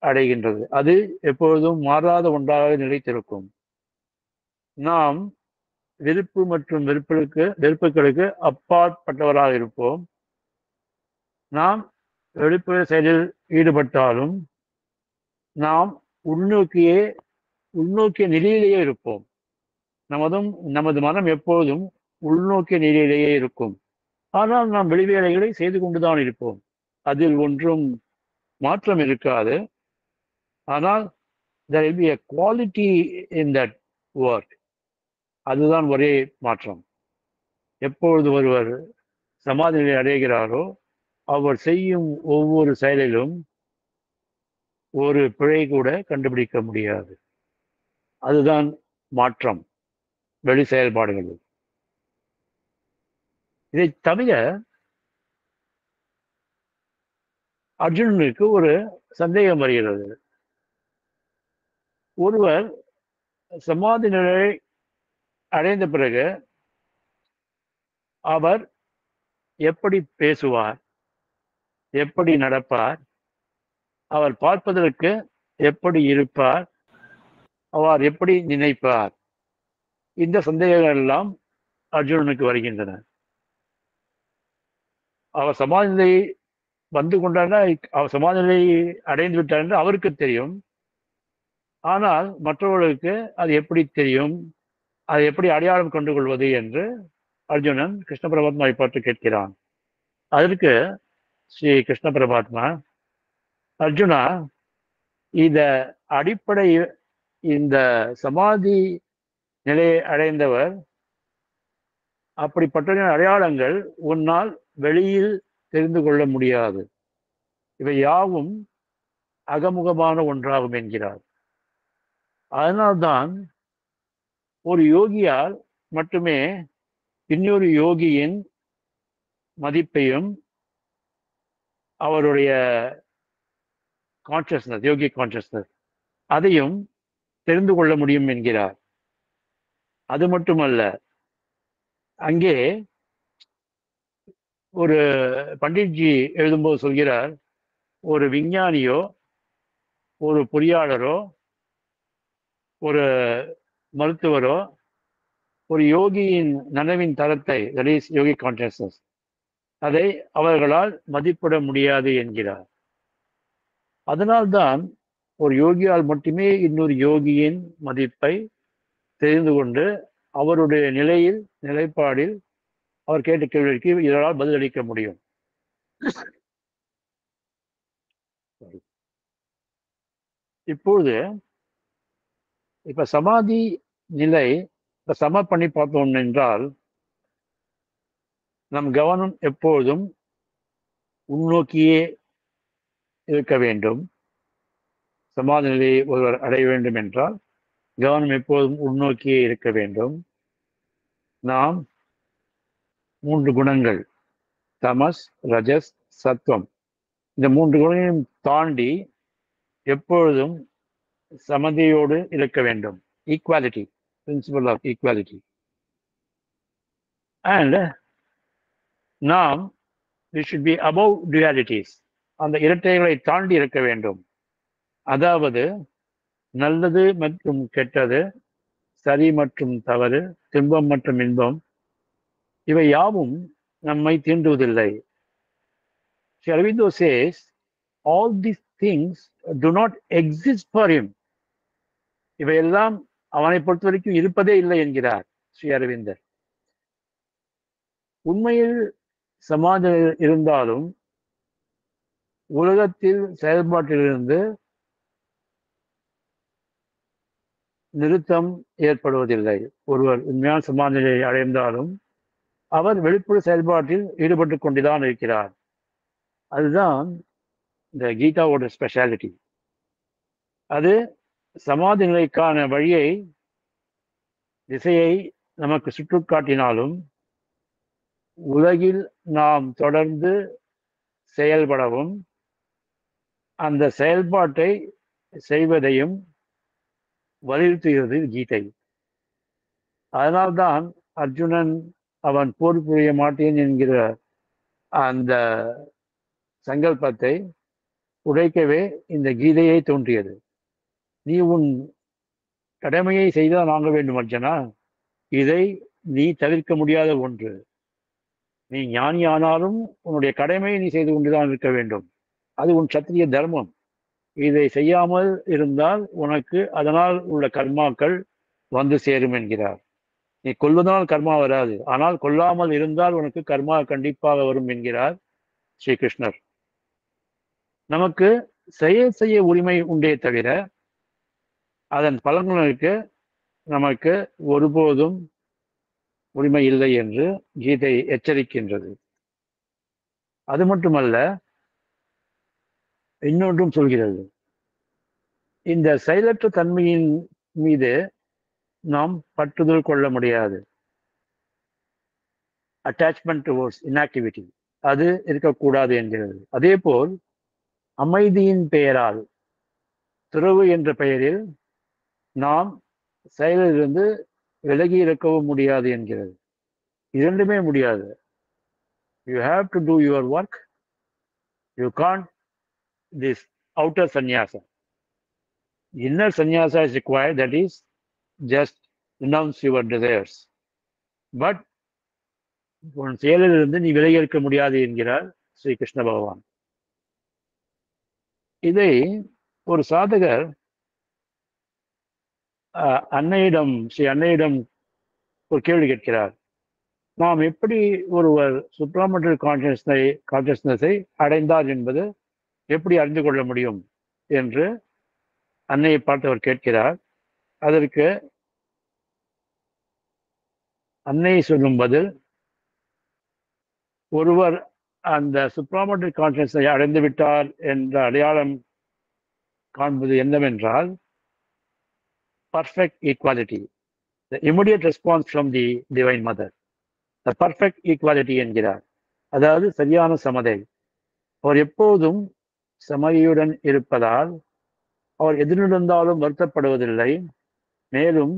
அடைகின்றது. அது எப்பொழுதும் மாறாத ஒன்றாக நிலைத்திருக்கும். நாம் விருப்பு மற்றும் வெறுப்புகளுக்கு அப்பாற்பட்டவராக இருப்போம். நாம் வெளிப்புற செயலில் ஈடுபட்டாலும் நாம் உள்நோக்கிய நிலையிலேயே இருப்போம். நமது மனம் எப்போதும் உள்நோக்கிய நிலையிலேயே இருக்கும். ஆனால் நாம் வெளிவேலைகளை செய்து கொண்டுதான் இருப்போம். அதில் ஒன்றும் மாற்றம் இருக்காது. ஆனால் there will be a quality in that work. அதுதான் ஒரே மாற்றம். எப்பொழுது ஒருவர் சமாதி நிலை அடைகிறாரோ அவர் செய்யும் ஒவ்வொரு செயலிலும் ஒரு பிழை கூட கண்டுபிடிக்க முடியாது. அதுதான் மாற்றம் வெளி செயல்பாடுகளில். இதை தவிர அர்ஜுனனுக்கு ஒரு சந்தேகம் வருகிறது. ஒருவர் சமாதி நிலை அடைந்த பிறகு அவர் எப்படி பேசுவார், எப்படி நடப்பார், அவர் பார்ப்பதற்கு எப்படி இருப்பார், அவர் எப்படி நினைப்பார், இந்த சந்தேகங்கள் எல்லாம் அர்ஜுனனுக்கு வருகின்றன. அவர் சமாதி நிலை வந்து கொண்டார், அவர் சமாதி நிலை அடைந்து விட்டார் என்று அவருக்கு தெரியும். ஆனால் மற்றவர்களுக்கு அது எப்படி தெரியும், அதை எப்படி அடையாளம் கண்டு கொள்வது என்று அர்ஜுனன் கிருஷ்ண பரமாத்மாவை பார்த்து கேட்கிறான். அதற்கு ஸ்ரீ கிருஷ்ண பரமாத்மா, அர்ஜுனா, இந்த சமாதி நிலையை அடைந்தவர் அப்படிப்பட்ட அடையாளங்கள் உன்னால் வெளியில் தெரிந்து கொள்ள முடியாது. இவை யாவும் அகமுகமான ஒன்றாகும் என்கிறார். அதனால்தான் ஒரு யோகியால் மட்டுமே இன்னொரு யோகியின் மதிப்பையும் அவருடைய கான்சியஸ்னஸ், யோகி கான்சியஸ்னஸ், அதையும் தெரிந்து கொள்ள முடியும் என்கிறார். அது மட்டுமல்ல, அங்கே ஒரு பண்டிட்ஜி எழுதும்போது சொல்கிறார், ஒரு விஞ்ஞானியோ ஒரு பொறியாளரோ ஒரு மருத்துவரோ ஒரு யோகியின் நனவின் தரத்தை, தட் இஸ் யோகி கான்சியஸ்னஸ், அதை அவர்களால் மதிப்பிட முடியாது என்கிறார். அதனால்தான் ஒரு யோகியால் மட்டுமே இன்னொரு யோகியின் மதிப்பை தெரிந்து கொண்டு அவருடைய நிலைப்பாடில் அவர் கேட்ட கேள்விக்கு இதனால் பதிலளிக்க முடியும். இப்ப சமாதி நிலை சம பண்ணி பார்த்தோம் என்றால் நம் கவனம் எப்போதும் உள்நோக்கியே இருக்க வேண்டும். சமாதி நிலையை ஒருவர் அடைய வேண்டும் என்றால் கவனம் எப்போதும் உள்நோக்கியே இருக்க வேண்டும். நாம் 3 குணங்கள், தமஸ், ரஜஸ், சத்துவம், இந்த 3 குணங்களையும் தாண்டி எப்பொழுதும் சமதியோடு இருக்க வேண்டும். Equality, principle of equality. And நாம் we should be above dualities. அந்த இரட்டைகளை தாண்டி இருக்க வேண்டும். அதாவது நல்லது மற்றும் கெட்டது, சரி மற்றும் தவறு, துன்பம் மற்றும் இன்பம், இவை யாவும் நம்மை தீண்டுவதில்லை. Sri Aurobindo says all these things do not exist for him. இவையெல்லாம் அவனை பொறுத்த வரைக்கும் இருப்பதே இல்லை என்கிறார் ஸ்ரீ அரவிந்தர். உண்மையில் சமாதி இருந்தாலும் உலகத்தில் செயல்பாட்டிலிருந்து நிறுத்தம் ஏற்படுவதில்லை. ஒருவர் உண்மையான சமாதி நிலையை அடைந்தாலும் அவர் வெளிப்புற செயல்பாட்டில் ஈடுபட்டு கொண்டுதான் இருக்கிறார். அதுதான் இந்த கீதாவோட ஸ்பெஷாலிட்டி. அது சமாதி நிலைக்கான வழியை, திசையை நமக்கு சுற்றுக்காட்டினாலும் உலகில் நாம் தொடர்ந்து செயல்படவும் அந்த செயல்பாட்டை செய்வதையும் வலியுறுத்துகிறது கீதை. அதனால்தான் அர்ஜுனன் அவன் போர் புரிய மாட்டேன் என்கிற அந்த சங்கல்பத்தை உடைக்கவே இந்த கீதையை தோன்றியது. நீ உன் கடமையை செய்தால் வாங்க வேண்டும் அர்ஜுனா, இதை நீ தவிர்க்க முடியாத ஒன்று. நீ ஞானி ஆனாலும் உன்னுடைய கடமையை நீ செய்து கொண்டுதான் இருக்க வேண்டும். அது உன் சத்திரிய தர்மம். இதை செய்யாமல் இருந்தால் உனக்கு அதனால் உள்ள கர்மாக்கள் வந்து சேரும் என்கிறார். நீ கொல்வதனால் கர்மா வராது, ஆனால் கொல்லாமல் இருந்தால் உனக்கு கர்மா கண்டிப்பாக வரும் என்கிறார் ஸ்ரீகிருஷ்ணர். நமக்கு செய்ய உரிமை உண்டே தவிர அதன் பலன்களுக்கு நமக்கு ஒருபோதும் உரிமை இல்லை என்று கீதை எச்சரிக்கின்றது. அது மட்டுமல்ல, இன்னொன்றும் சொல்கிறது. இந்த செயலற்ற தன்மையின் மீது நாம் பற்றுதல் கொள்ள முடியாது. அட்டாச்மெண்ட் டுவர்ட்ஸ் இன்ஆக்டிவிட்டி, அது இருக்கக்கூடாது என்கிறது. அதே போல் அமைதியின் பெயரால், துறவு என்ற பெயரில் நாம் செயலிலிருந்து விலகி இருக்கவும் முடியாது என்கிறது. இரண்டுமே முடியாது. You have to two your work. You can't this outer sannyasa. Inner sannyasa is required, that is, just renounce your desires. But உன் செயலிலிருந்து நீ விலகி இருக்க முடியாது என்கிறார் ஸ்ரீ கிருஷ்ண பகவான். இதை ஒரு சாதகர் ஸ்ரீ அன்னையிடம் ஒரு கேள்வி கேட்கிறார். நாம் எப்படி ஒருவர் சுப்ராமெண்டல் கான்சியஸ்னஸை அடைந்தார் என்பது எப்படி அறிந்து கொள்ள முடியும் என்று அன்னையை பார்த்து அவர் கேட்கிறார். அதற்கு அன்னை சொல்லும் பதில், ஒருவர் அந்த சுப்ராமெண்டல் கான்சியஸ்னஸை அடைந்து விட்டார் என்ற அடையாளம் காண்பது என்னவென்றால், perfect equality, the immediate response from the divine mother, the perfect equality என்கிறார். அதாவது சரியான சமதை. அவர் எப்போதும் சமதியுடன் இருப்பதால் அவர் எதிர்ந்தாலும் வருத்தப்படுவதில்லை. மேலும்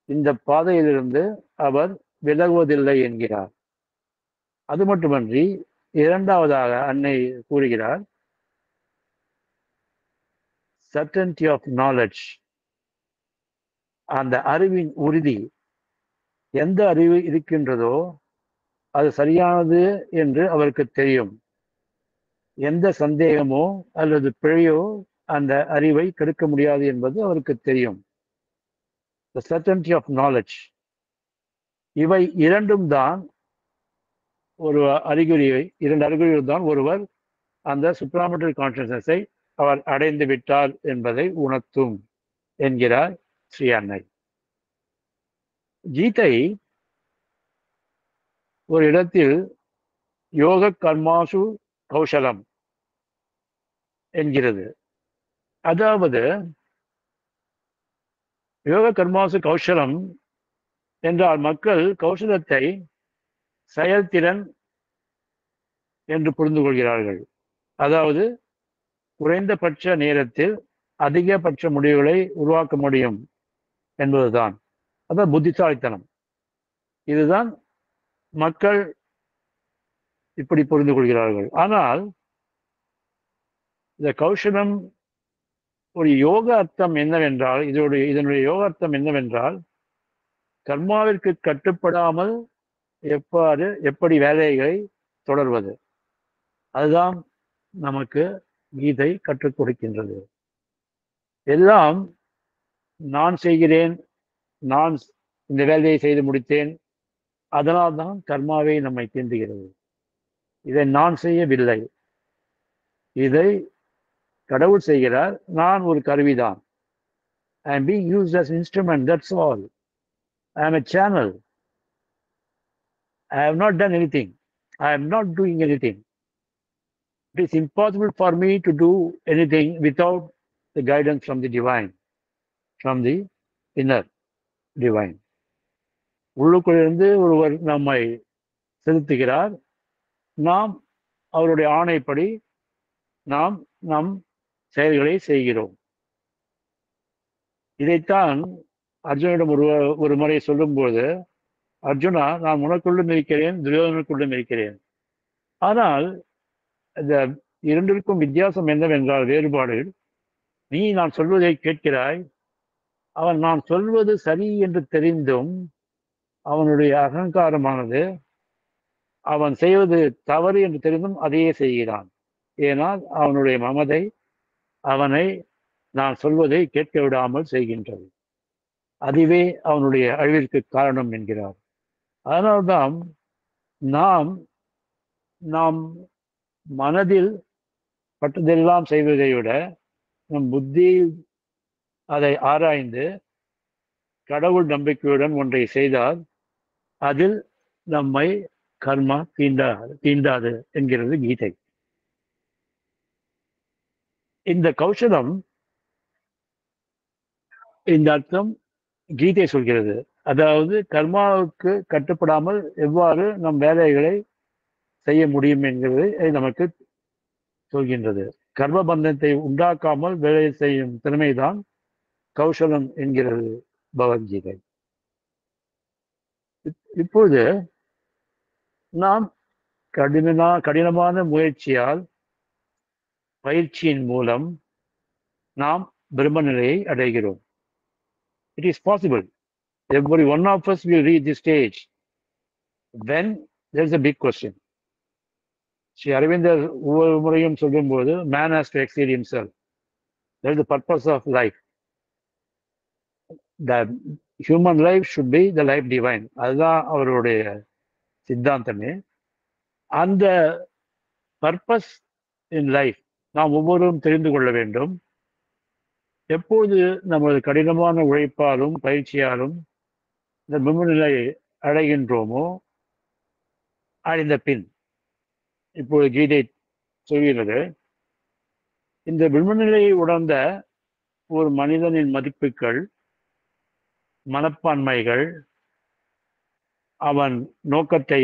இந்த பாதையிலிருந்து அவர் விலகுவதில்லை என்கிறார். அது மட்டுமன்றி இரண்டாவதாக அன்னை கூறுகிறார், certainty of knowledge, அந்த அறிவின் உறுதி. எந்த அறிவு இருக்கின்றதோ அது சரியானது என்று அவருக்கு தெரியும். எந்த சந்தேகமோ அல்லது பிழையோ அந்த அறிவை கெடுக்க முடியாது என்பது அவருக்கு தெரியும். The certainty of knowledge. இவை இரண்டும் தான் ஒரு இரண்டு அறிகுறிகள் தான் ஒருவர் அந்த சுப்ராமெண்டல் கான்சியஸ்னஸை அவர் அடைந்து விட்டார் என்பதை உணர்த்தும் என்கிறார் ஸ்ரீ அன்னை. கீதை ஒரு இடத்தில் யோக கர்மாசு கௌசலம் என்கிறது. அதாவது யோக கர்மாசு கௌசலம் என்றால் மக்கள் கௌசலத்தை செயல்திறன் என்று புரிந்து கொள்கிறார்கள். அதாவது குறைந்தபட்ச நேரத்தில் அதிகபட்ச முடிவுகளை உருவாக்க முடியும் என்பதுதான். அதான் புத்திசாலித்தனம். இதுதான் மக்கள் இப்படி புரிந்து கொள்கிறார்கள். ஆனால் இந்த கௌசலம் ஒரு யோக அர்த்தம் என்னவென்றால், இதனுடைய யோக அர்த்தம் என்னவென்றால், கர்மாவிற்கு கட்டுப்படாமல் எப்படி வேலைகளை தொடர்வது. அதுதான் நமக்கு கீதை கற்றுக் கொடுக்கின்றது. எல்லாம் நான் செய்கிறேன், நான் இந்த வேலையை செய்து முடித்தேன், அதனால்தான் கர்மாவை நம்மை தீண்டுகிறது. இதை நான் செய்யவில்லை, இதை கடவுள் செய்கிறார், நான் ஒரு கருவிதான். I am being used as an instrument, that's all. I am a channel. I have not done anything. I am not doing anything. It is impossible for me to do anything without the guidance from the divine, from the inner divine. உள்ளுக்குள்ளிருந்து ஒருவர் நம்மை செலுத்துகிறார். நாம் அவருடைய ஆணைப்படி நாம் நம் செயல்களை செய்கிறோம். இதைத்தான் அர்ஜுனிடம் ஒரு முறை சொல்லும்போது, அர்ஜுனா, நான் உனக்குள்ளும் இருக்கிறேன், துரியோதனுக்குள்ளும் இருக்கிறேன். ஆனால் இந்த இரண்டிற்கும் வித்தியாசம் என்னவென்றால், வேறுபாடு, நீ நான் சொல்வதை கேட்கிறாய், அவன் நான் சொல்வது சரி என்று தெரிந்தும் அவனுடைய அகங்காரமானது அவன் செய்வது தவறு என்று தெரிந்தும் அதையே செய்கிறான். ஏனால் அவனுடைய மமதை அவனை நான் சொல்வதை கேட்க விடாமல் செய்கின்றது. அதுவே அவனுடைய அழிவிற்கு காரணம் என்கிறார். அதனால்தான் நாம் நாம் மனதில் பட்டதெல்லாம் செய்வதை விட நம் புத்தியில் அதை ஆராய்ந்து கடவுள் நம்பிக்கையுடன் ஒன்றை செய்தால் அதில் நம்மை கர்மா தீண்டாது என்கிறது கீதை. இந்த கௌசலம், இந்த அர்த்தம் கீதை சொல்கிறது. அதாவது கர்மாவுக்கு கட்டுப்படாமல் எவ்வாறு நம் வேலைகளை செய்ய முடியும் என்கிறது நமக்கு சொல்கின்றது. கர்ம பந்தத்தை உண்டாக்காமல் வேலை செய்யும் திறமைதான் கௌசலம் என்கிறது பகவத்கீதை. இப்பொழுது நாம் கடினமான முயற்சியால், பயிற்சியின் மூலம் நாம் பிரம்ம நிலையை அடைகிறோம். It is possible. Every one of us will reach this stage. Then there's a big question. Sri அரவிந்தர் ஒவ்வொரு முறையும் சொல்லும்போது, man has to exceed himself. That is the purpose of life. The human life should be the life divine. அதுதான் அவருடைய சித்தாந்தமே. அந்த பர்பஸ் இன் லைஃப் நாம் ஒவ்வொருவரும் தெரிந்து கொள்ள வேண்டும். எப்போது நமது கடினமான உழைப்பாலும் பயிற்சியாலும் இந்த பிரம்ம நிலையை அடைகின்றோமோ, அடைந்த பின் இப்போது கீதை சொல்கிறது, இந்த பிரம்ம நிலையை உணர்ந்த ஒரு மனிதனின் மதிப்புகள், மனப்பான்மைகள், அவன் நோக்கத்தை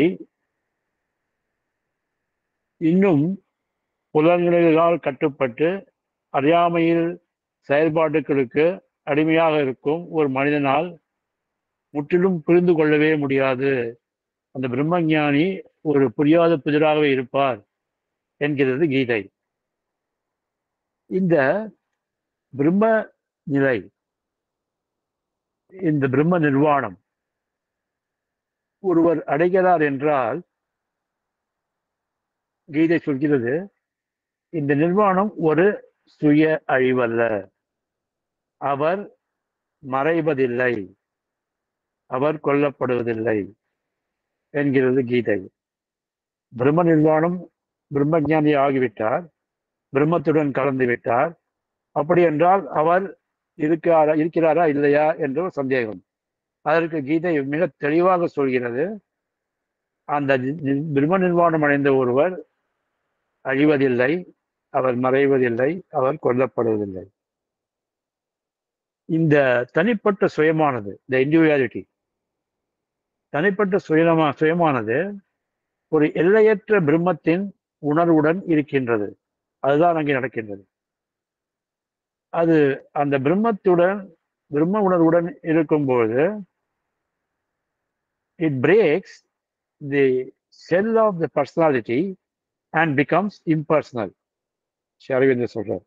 இன்னும் புலன்களால் கட்டுப்பட்டு அறியாமையில் செயல்பாடுகளுக்கு அடிமையாக இருக்கும் ஒரு மனிதனால் முற்றிலும் புரிந்து கொள்ளவே முடியாது. அந்த பிரம்மஞானி ஒரு புரியாத புதிராகவே இருப்பார் என்கிறது கீதை. இந்த பிரம்ம நிலை, இந்த பிரம்ம நிர்வாணம் ஒருவர் அடைகிறார் என்றால், கீதை சொல்கிறது, இந்த நிர்வாணம் ஒரு சுய அழிவல்ல. அவர் மறைவதில்லை, அவர் கொல்லப்படுவதில்லை என்கிறது கீதை. பிரம்ம நிர்வாணம், பிரம்மஞானி ஆகிவிட்டார், பிரம்மத்துடன் கலந்து விட்டார். அப்படி என்றால் அவர் இருக்கிறாரா இல்லையா என்ற ஒரு சந்தேகம். அதற்கு கீதை மிக தெளிவாக சொல்கிறது, அந்த பிரம்ம நிர்வாணம் அடைந்த ஒருவர் அழிவதில்லை, அவர் மறைவதில்லை, அவர் கொல்லப்படுவதில்லை. இந்த தனிப்பட்ட சுயமானது, இந்த இண்டிவிஜுவாலிட்டி, தனிப்பட்ட சுயமானது ஒரு எல்லையற்ற பிரம்மத்தின் உணர்வுடன் இருக்கின்றது. அதுதான் அங்கே நடக்கின்றது. அது அந்த பிரம்ம உணர்வுடன் இருக்கும்போது it breaks the cell of the personality and becomes impersonal. Sri Aravindar சொல்றார்.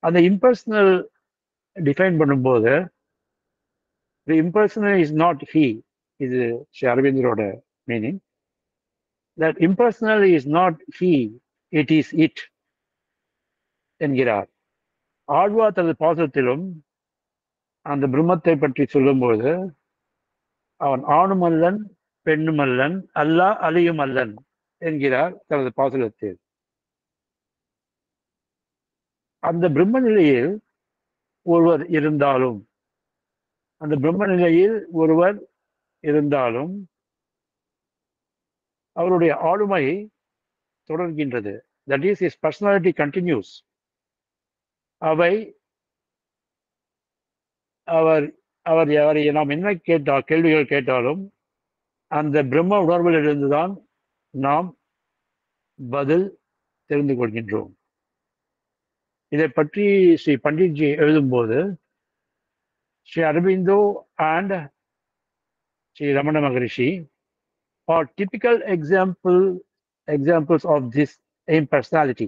அந்த இம்பர்சனல் டிஃபைன் பண்ணும்போது, the impersonal is not he, இது ஸ்ரீ அரவிந்தரோட meaning. That impersonal is not he, it is it என்கிறார். ஆழ்வார் தனது பாசத்திலும் அந்த பிரம்மத்தை பற்றி சொல்லும்போது, அவன் ஆணும் அல்லன் பெண்ணும் அல்லன், அல்லா அழியும் அல்லன் என்கிறார் தனது பாசுரத்தில். அந்த பிரம்ம நிலையில் ஒருவர் இருந்தாலும், அந்த பிரம்ம நிலையில் ஒருவர் இருந்தாலும் அவருடைய ஆளுமை தொடர்கின்றது. That is, his personality continues. அவர் அவரை நாம் என்ன கேள்விகள் கேட்டாலும் அந்த பிரம்ம உணர்விலிருந்துதான் நாம் பதில் தெரிந்து கொள்கின்றோம். இதை பற்றி ஸ்ரீ பண்டிட்ஜி எழுதும்போது Sri Aurobindo and Sri Ramana Maharishi are typical examples of this impersonality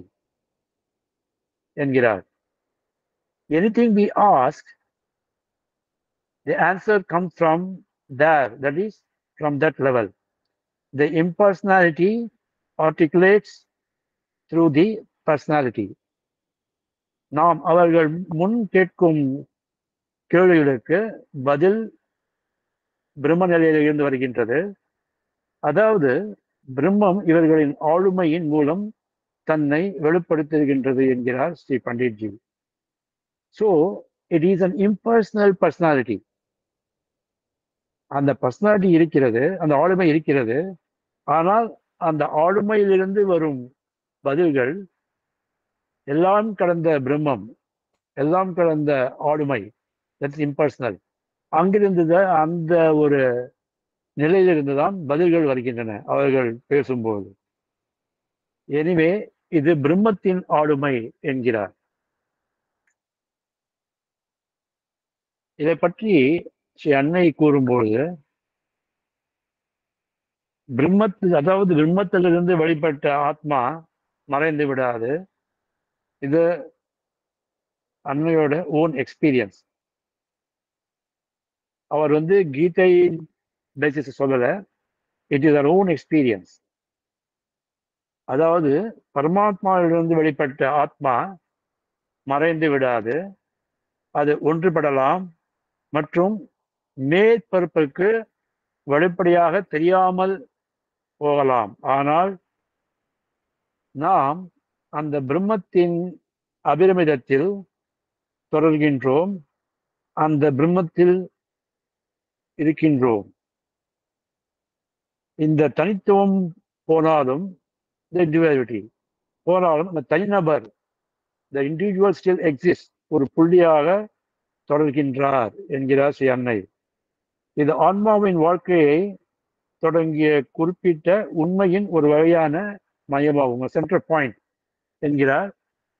என்கிறார். Anything we ask, the answer comes from there, that is from that level. The impersonality articulates through the personality. நாம் அவர்கள் முன் கேட்கும் கேள்விகளுக்கு பதில் பிரம்ம நிலையில் இருந்து வருகின்றது. அதாவது பிரம்மம் இவர்களின் ஆளுமையின் மூலம் தன்னை வெளிப்படுத்துகின்றது என்கிறார் Sri Panditji. So it is an impersonal personality. அந்த பர்சனாலிட்டி இருக்கிறது, அந்த ஆளுமை இருக்கிறது. ஆனால் அந்த ஆளுமையிலிருந்து வரும் பதில்கள் எல்லாம் கடந்த பிரம்மம், எல்லாம் கடந்த ஆளுமை, தட்ஸ் இம்பர்சனல். அங்கிருந்து அந்த ஒரு நிலையிலிருந்து தான் பதில்கள் வருகின்றன அவர்கள் பேசும்போது. எனவே இது பிரம்மத்தின் ஆளுமை என்கிறார். இதை பற்றி ஸ்ரீ அன்னை கூறும்போது அதாவது பிரம்மத்திலிருந்து வெளிப்பட்ட ஆத்மா மறைந்து விடாது. இது அன்னையோட ஓன் எக்ஸ்பீரியன்ஸ். அவர் கீதை பேசிஸ் சொல்லல, இட் இஸ் அவர் ஓன் எக்ஸ்பீரியன்ஸ். அதாவது பரமாத்மாவிலிருந்து வெளிப்பட்ட ஆத்மா மறைந்து விடாது, அது ஒன்றுபடலாம் மற்றும் மேற்பரப்புக்கு வெளிப்படையாக தெரியாமல் போகலாம். ஆனால் நாம் அந்த பிரம்மத்தின் அபிரமிதத்தில் தொடர்கின்றோம், அந்த பிரம்மத்தில் இருக்கின்றோம். இந்த தனித்துவம் போனாலும் போனாலும் அந்த தனிநபர், the individual still exists, ஒரு புள்ளியாக தொடர்கின்றார் என்கிறார் ஸ்ரீ அன்னை. இது ஆன்மாவின் வாழ்க்கையை தொடங்கிய குறிப்பிட்ட உண்மையின் ஒரு வகையான மையமாகும், சென்டர் பாயிண்ட் என்கிறார்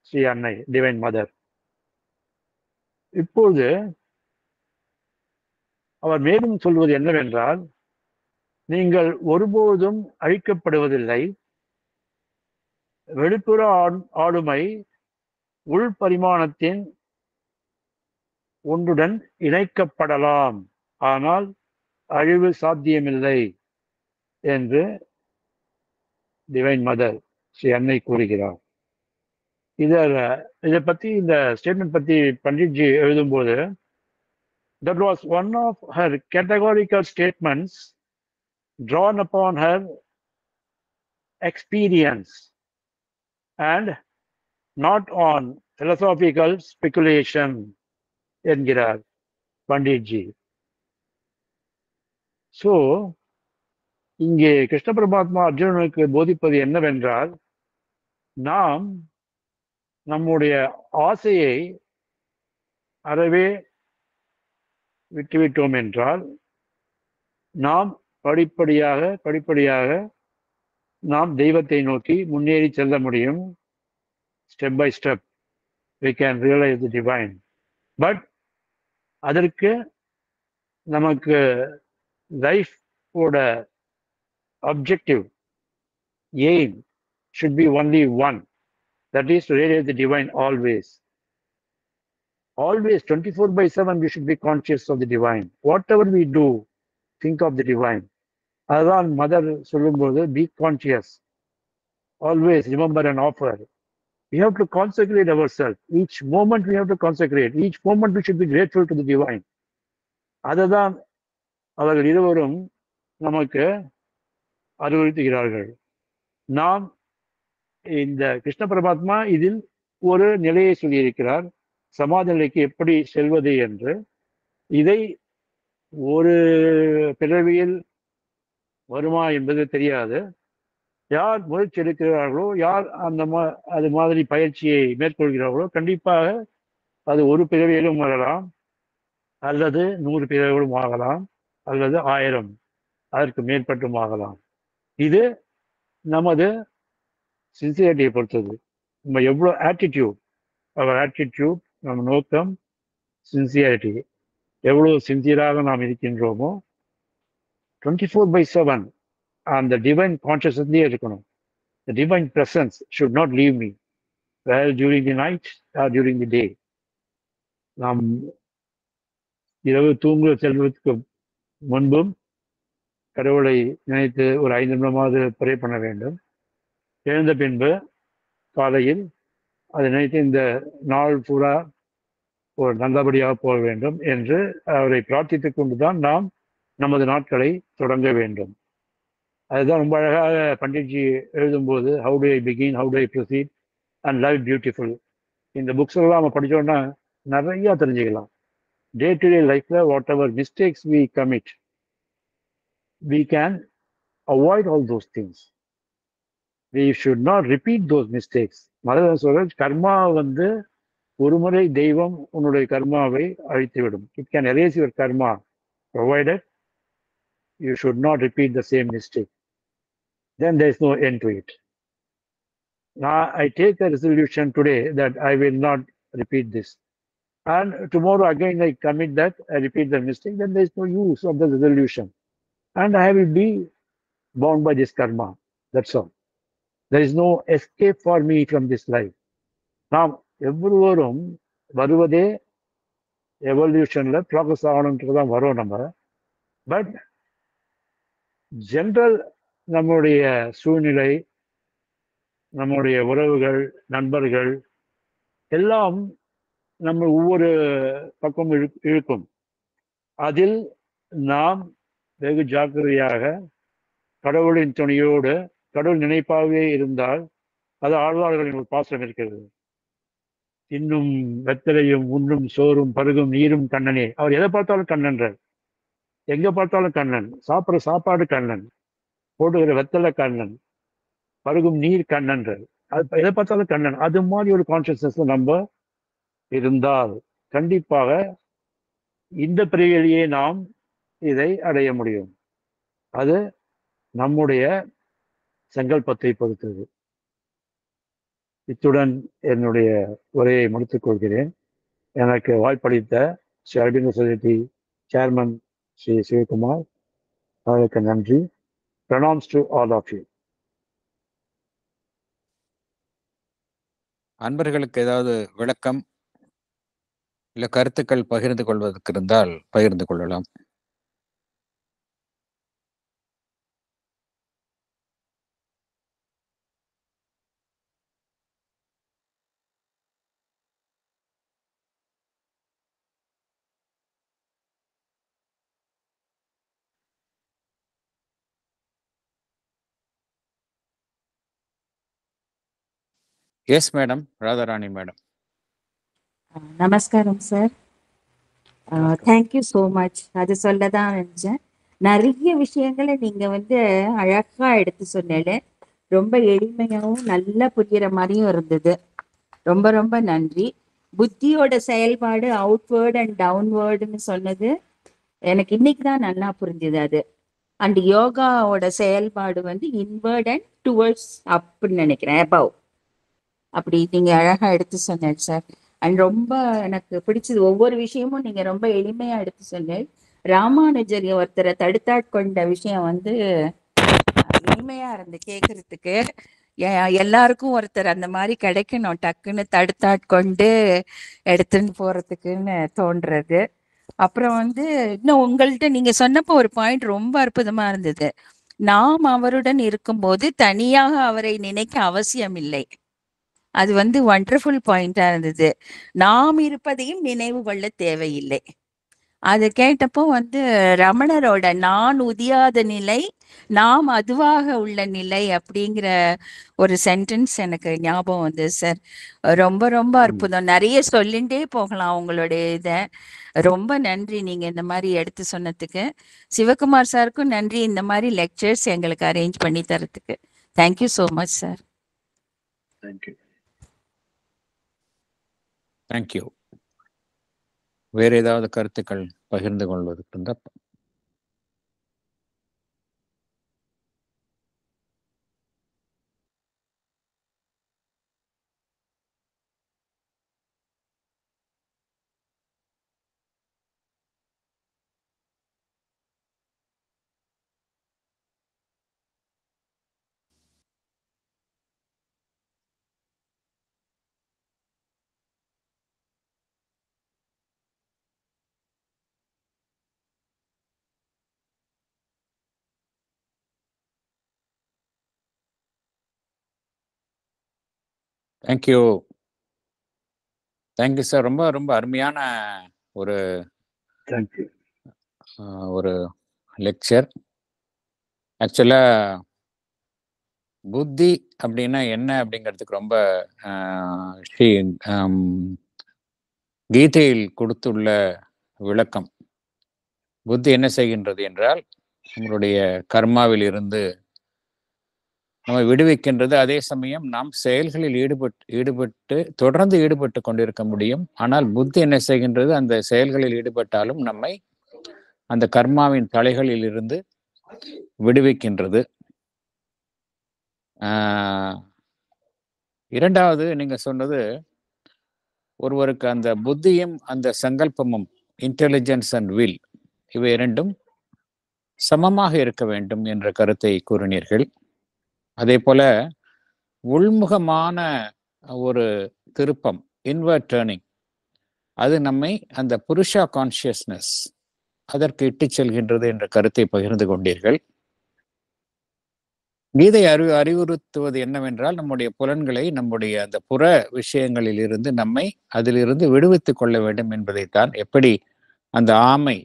ஸ்ரீ அன்னை டிவைன் மதர். இப்போது அவர் மேலும் சொல்வது என்னவென்றால், நீங்கள் ஒருபோதும் அழிக்கப்படுவதில்லை. வெளிப்புற ஆளுமை உள் பரிமாணத்தின் ஒன்றுடன் இணைக்கப்படலாம், ஆனால் அழிவு சாத்தியமில்லை என்று டிவைன் மதர் ஸ்ரீ அன்னை கூறுகிறார். இதை பத்தி, இந்த ஸ்டேட்மெண்ட் பத்தி பண்டிட்ஜி எழுதும்போது, that was one of her categorical statements drawn upon her experience and not on philosophical speculation என்கிறார் பண்டிட்ஜி. சோ இங்கே கிருஷ்ண பரமாத்மா அர்ஜுனனுக்கு போதிப்பது என்னவென்றால், நாம் நம்முடைய ஆசையை அறவே விட்டுவிட்டோம் என்றால் நாம் படிப்படியாக நாம் தெய்வத்தை நோக்கி முன்னேறி செல்ல முடியும். Step by step we can realize the divine. But அதற்கு நமக்கு லைஃப் ஓட objective aim should be only one, that is to realize the divine always. Always 24/7 we should be conscious of the divine. Whatever we do, think of the divine. அதுதான் மதர் சொல்லும்போது, be conscious, always remember and offer. We have to consecrate ourselves. Each moment we have to consecrate. Each moment we should be grateful to the divine. அதுதான் அவர்கள் இருவரும் நமக்கு அறிவுறுத்துகிறார்கள். நாம் இந்த கிருஷ்ண பரமாத்மா இதில் ஒரு நிலையை சொல்லியிருக்கிறார், சமாதி நிலைக்கு எப்படி செல்வது என்று. இதை ஒரு பிறவியில் வருமா என்பது தெரியாது. யார் முயற்சி எடுக்கிறார்களோ, யார் அது மாதிரி பயிற்சியை மேற்கொள்கிறார்களோ, கண்டிப்பாக அது ஒரு பிறவியிலும் வரலாம், அல்லது 100 பிறவிகளும் ஆகலாம், அல்லது 1000. அதற்கு மேற்பட்டும் ஆகலாம். இது நமது சின்சியரிட்டியை பொறுத்தது. நம்ம எவ்வளோ ஆட்டிடியூட், அவர் ஆட்டிடியூட், நம்ம நோக்கம், சின்சியாரிட்டி எவ்வளவு சின்சியராக நாம் இருக்கின்றோமோ 24/7 அந்த டிவைன் கான்சியஸ்லயே இருக்கணும். The divine presence should not leave me, whether during the night or during the day. நாம் இரவு தூங்க செல்வதற்கு முன்பும் கடவுளை நினைத்து ஒரு 5 நிமிடமாவது ப்ரே பண்ண வேண்டும். எழுந்த பின்பு காலையில் அதை நினைத்து இந்த நாள் பூரா ஒரு நல்லபடியாக போக வேண்டும் என்று அவரை பிரார்த்தித்துக் கொண்டுதான் நாம் நமது நாட்களை தொடங்க வேண்டும். அதுதான் ரொம்ப அழகாக பண்டிட்ஜி எழுதும்போது how do I begin, how do I proceed and live beautiful, இந்த புக்ஸ் எல்லாம் நம்ம படிச்சோம்னா நிறைய தெரிஞ்சுக்கலாம். டே டு டே லைஃப்ல whatever mistakes we commit, we can avoid all those things. We should not repeat those mistakes. மதம் சொல்ற கர்மா வந்து ஒரு முறை தெய்வம் உன்னுடைய கர்மாவை அழித்துவிடும். It can erase your karma provided you should not repeat the same mistake. Then there is no end to it. Now I take a resolution today that I will not repeat this. And tomorrow again I commit that, I repeat the mistake, then there is no use of the resolution. And I will be bound by this karma. That's all. There is no escape for me from this life. நாம் எவ்வொருவரும் வருவதே எவல்யூஷன்ல ப்ராக்ரஸ் ஆகணுன்றது தான் வரோம் நம்ம. பட் ஜென்ரல் நம்முடைய சூழ்நிலை, நம்முடைய உறவுகள், நண்பர்கள் எல்லாம் நம்ம ஒவ்வொரு பக்கம் இழுக்கும். அதில் நாம் வெகு ஜாக்கிரதையாக கடவுளின் துணையோடு, கடவுள் நினைப்பாகவே இருந்தால், அது ஆழ்வார்களின் ஒரு பாசனம் இருக்கிறது. இன்னும் வெத்தலையும் உண்ணும் சோறும் பருகும் நீரும் கண்ணனே. அவர் எதை பார்த்தாலும் கண்ணன்றார். எங்க பார்த்தாலும் கண்ணன். சாப்பிட்ற சாப்பாடு கண்ணன், போடுகிற வெத்தலை கண்ணன், பருகும் நீர் கண்ணன்றார். அது எதை பார்த்தாலும் கண்ணன். அது மாதிரி ஒரு கான்சியஸ்னஸ் நம்ம இருந்தால் கண்டிப்பாக இந்த பிரிவிலேயே நாம் இதை அடைய முடியும். அது நம்முடைய சங்கல்பத்தை பொறுத்தது. இத்துடன் என்னுடைய உரையை முடித்துக் கொள்கிறேன். எனக்கு வாய்ப்பளித்த ஸ்ரீ அரபிந்த சொசைட்டி சேர்மன் ஸ்ரீ சிவகுமார் அவருக்கு நன்றி. Pranams to all of you. அன்பர்களுக்கு ஏதாவது விளக்கம் இல்ல கருத்துக்கள் பகிர்ந்து கொள்வதற்கு இருந்தால் பகிர்ந்து கொள்ளலாம். Yes madam, Radharani madam. நமஸ்காரம் சார். Thank you so much. அது சொல்ல தான் நினைச்சேன். நிறைய விஷயங்களை நீங்க வந்து அழகா எடுத்து சொன்னேன். ரொம்ப எளிமையாகவும் நல்லா புரிகிற மாதிரியும் இருந்தது. ரொம்ப ரொம்ப நன்றி. புத்தியோட செயல்பாடு அவுட்வேர்ட் அண்ட் டவுன்வேர்டுன்னு சொன்னது எனக்கு இன்னைக்கு தான் நல்லா புரிஞ்சுது. அது அண்ட் யோகாவோட செயல்பாடு வந்து இன்வேர்ட் அண்ட் டுவர்ட்ஸ் அப்னு நினைக்கிறேன், அபவ். அப்படி நீங்க அழகா எடுத்து சொன்னேன் சார். அண்ட் ரொம்ப எனக்கு பிடிச்சது ஒவ்வொரு விஷயமும் நீங்க ரொம்ப எளிமையா எடுத்து சொன்னேன். ராமானுஜர் ஒருத்தரை தடுத்தாட்கொண்ட விஷயம் வந்து இனிமையா இருந்து கேட்கறதுக்கு. எல்லாருக்கும் ஒருத்தர் அந்த மாதிரி கிடைக்கணும், டக்குன்னு தடுத்தாட்கொண்டு எடுத்துன்னு போறதுக்குன்னு தோன்றது. அப்புறம் வந்து இன்னும் உங்கள்கிட்ட நீங்க சொன்னப்போ ஒரு பாயிண்ட் ரொம்ப அற்புதமா இருந்தது. நாம் அவருடன் இருக்கும்போது தனியாக அவரை நினைக்க அவசியம் இல்லை. அது வந்து வண்டர்ஃபுல் பாயிண்டா இருந்தது. நாம் இருப்பதையும் நினைவு கொள்ள தேவையில்லை. அது கேட்டப்போ வந்து ரமணரோட நான் உதியாத நிலை, நாம் அதுவாக உள்ள நிலை அப்படிங்கிற ஒரு சென்டென்ஸ் எனக்கு ஞாபகம் வந்து சார். ரொம்ப ரொம்ப அற்புதம். நிறைய சொல்லிண்டே போகலாம் உங்களுடைய இதை. ரொம்ப நன்றி நீங்க இந்த மாதிரி எடுத்து சொன்னதுக்கு. சிவகுமார் சாருக்கும் நன்றி, இந்த மாதிரி லெக்சர்ஸ் எங்களுக்கு அரேஞ்ச் பண்ணி தரத்துக்கு. Thank you so much sir. Thank you. Thank you. வேற ஏதாவது கருத்துக்கள் பகிர்ந்து கொள்வதற்கு இருந்தால் தேங்க்யூ தேங்க்யூ சார். ரொம்ப ரொம்ப அருமையான ஒரு தேங்க்யூ. ஒரு லெக்சர். ஆக்சுவலா புத்தி அப்படின்னா என்ன அப்படிங்கிறதுக்கு ரொம்ப கீதையில் கொடுத்துள்ள விளக்கம். புத்தி என்ன செய்கின்றது என்றால் நம்மளுடைய கர்மாவில் இருந்து நம்மை விடுவிக்கின்றது. அதே சமயம் நாம் செயல்களில் ஈடுபட்டு தொடர்ந்து ஈடுபட்டு கொண்டிருக்க முடியும். ஆனால் புத்தி என்ன செய்கின்றது? அந்த செயல்களில் ஈடுபட்டாலும் நம்மை அந்த கர்மாவின் தலைகளில் இருந்து விடுவிக்கின்றது. இரண்டாவது, நீங்க சொன்னது ஒருவருக்கு அந்த புத்தியும் அந்த சங்கல்பமும், இன்டெலிஜென்ஸ் அண்ட் வில், இவை இரண்டும் சமமாக இருக்க வேண்டும் என்ற கருத்தை கூறினீர்கள். அதே போல உள்முகமான ஒரு திருப்பம், இன்வர்ட் டேர்னிங், அது நம்மை அந்த புருஷா கான்சியஸ்னஸ் அதற்கு இட்டு செல்கின்றது என்ற கருத்தை பகிர்ந்து கொண்டீர்கள். கீதை அறிவுறுத்துவது என்னவென்றால் நம்முடைய புலன்களை நம்முடைய அந்த புற விஷயங்களில் இருந்து நம்மை அதிலிருந்து விடுவித்துக் கொள்ள வேண்டும் என்பதைத்தான். எப்படி அந்த ஆமை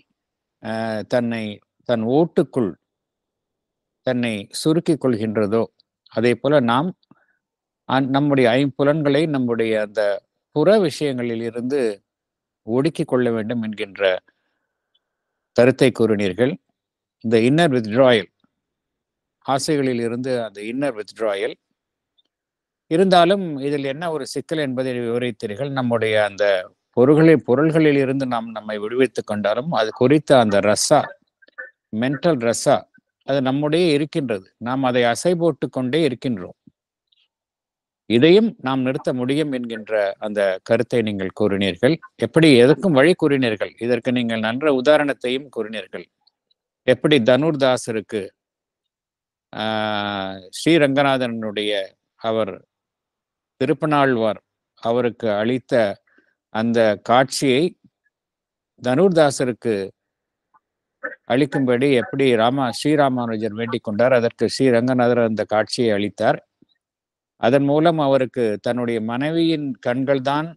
தன் ஓட்டுக்குள் தன்னை சுருக்கிக் கொள்கின்றதோ அதே போல நாம் நம்முடைய ஐம்புலன்களை நம்முடைய அந்த புற விஷயங்களில் இருந்து ஒடுக்கிக் கொள்ள வேண்டும் என்கின்ற கருத்தை கூறினீர்கள். இந்த இன்னர் வித்ட்ராயல், ஆசைகளில் இருந்து அந்த இன்னர் வித்ட்ராயல். இருந்தாலும் இதில் என்ன ஒரு சிக்கல் என்பதை விவரித்தீர்கள். நம்முடைய அந்த பொருள்களில் இருந்து நாம் நம்மை விடுவித்துக் கொண்டாலும் அது குறித்த அந்த ரசா, மென்டல் ரசா, அது நம்முடைய இருக்கின்றது. நாம் அதை அசை போட்டு கொண்டே இருக்கின்றோம். இதையும் நாம் நிறுத்த முடியும் என்கின்ற அந்த கருத்தை நீங்கள் கூறினீர்கள். எப்படி எதற்கும் வழி கூறினீர்கள். இதற்கு நீங்கள் நன்ற உதாரணத்தையும் கூறினீர்கள். எப்படி தனுர்தாசருக்கு ஸ்ரீரங்கநாதனுடைய அவர் திருப்பனாழ்வார் அவருக்கு அளித்த அந்த காட்சியை தனுர்தாசருக்கு அளிக்கும்படி எப்படி ஸ்ரீராமானுஜர் வேண்டிக் கொண்டார். அதற்கு ஸ்ரீரங்கநாதர் அந்த காட்சியை அளித்தார். அதன் மூலம் அவருக்கு தன்னுடைய மனைவியின் கண்கள் தான்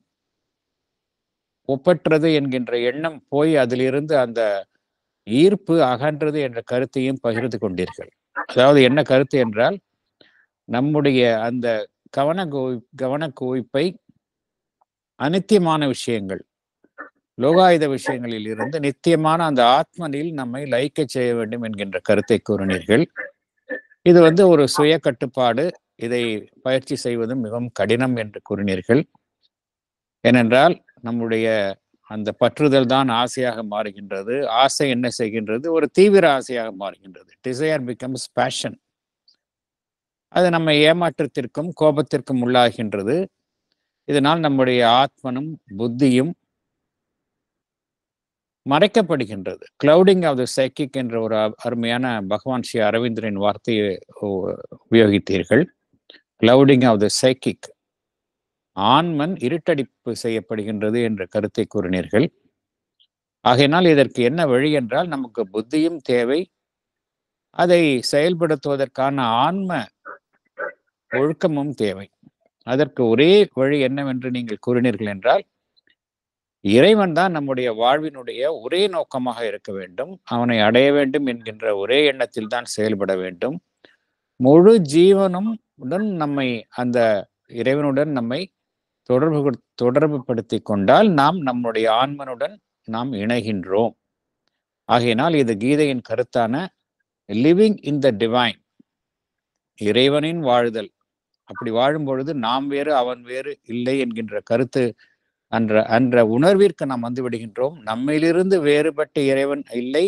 ஒப்பற்றது என்கின்ற எண்ணம் போய் அதிலிருந்து அந்த ஈர்ப்பு அகன்றது என்ற கருத்தையும் பகிர்ந்து கொண்டீர்கள். அதாவது என்ன கருத்து என்றால், நம்முடைய அந்த கவனக்குவிப்பை அனித்தியமான விஷயங்கள், லோகாயுத விஷயங்களில் இருந்து நித்தியமான அந்த ஆத்மனில் நம்மை லயிக்க செய்ய வேண்டும் என்கின்ற கருத்தை கூறினீர்கள். இது ஒரு சுய கட்டுப்பாடு. இதை பயிற்சி செய்வதும் மிகவும் கடினம் என்று கூறினீர்கள். ஏனென்றால் நம்முடைய அந்த பற்றுதல் தான் ஆசையாக மாறுகின்றது. ஆசை என்ன செய்கின்றது? ஒரு தீவிர ஆசையாக மாறுகின்றது. Desire becomes passion. அது நம்மை ஏமாற்றத்திற்கும் கோபத்திற்கும் உள்ளாகின்றது. இதனால் நம்முடைய ஆத்மனும் புத்தியும் மறைக்கப்படுகின்றது. கிளவுடிங் ஆஃப் த சைக்கிக் என்ற ஒரு அருமையான பகவான் ஸ்ரீ அரவிந்தரின் வார்த்தையை உபயோகித்தீர்கள். கிளவுடிங் ஆஃப் த சைக்கிக், ஆன்மன் இருட்டடிப்பு செய்யப்படுகின்றது என்ற கருத்தை கூறினீர்கள். ஆகையினால் இதற்கு என்ன வழி என்றால், நமக்கு புத்தியும் தேவை, அதை செயல்படுத்துவதற்கான ஆன்ம ஒழுக்கமும் தேவை. அதற்கு ஒரே வழி என்னவென்று நீங்கள் கூறினீர்கள் என்றால், இறைவன் தான் நம்முடைய வாழ்வினுடைய ஒரே நோக்கமாக இருக்க வேண்டும். அவனை அடைய வேண்டும் என்கின்ற ஒரே எண்ணத்தில் தான் செயல்பட வேண்டும். முழு ஜீவனும் நம்மை அந்த இறைவனுடன் நம்மை தொடர்பு படுத்தி கொண்டால் நாம் நம்முடைய ஆன்மனுடன் நாம் இணைகின்றோம். ஆகையினால் இது கீதையின் கருத்தான லிவிங் இன் த டிவைன், இறைவனின் வாழுதல். அப்படி வாழும் பொழுது நாம் வேறு அவன் வேறு இல்லை என்கின்ற கருத்து அன்ற உணர்விற்கு நாம் வந்து விடுகின்றோம். நம்மிலிருந்து வேறுபட்ட இறைவன் இல்லை,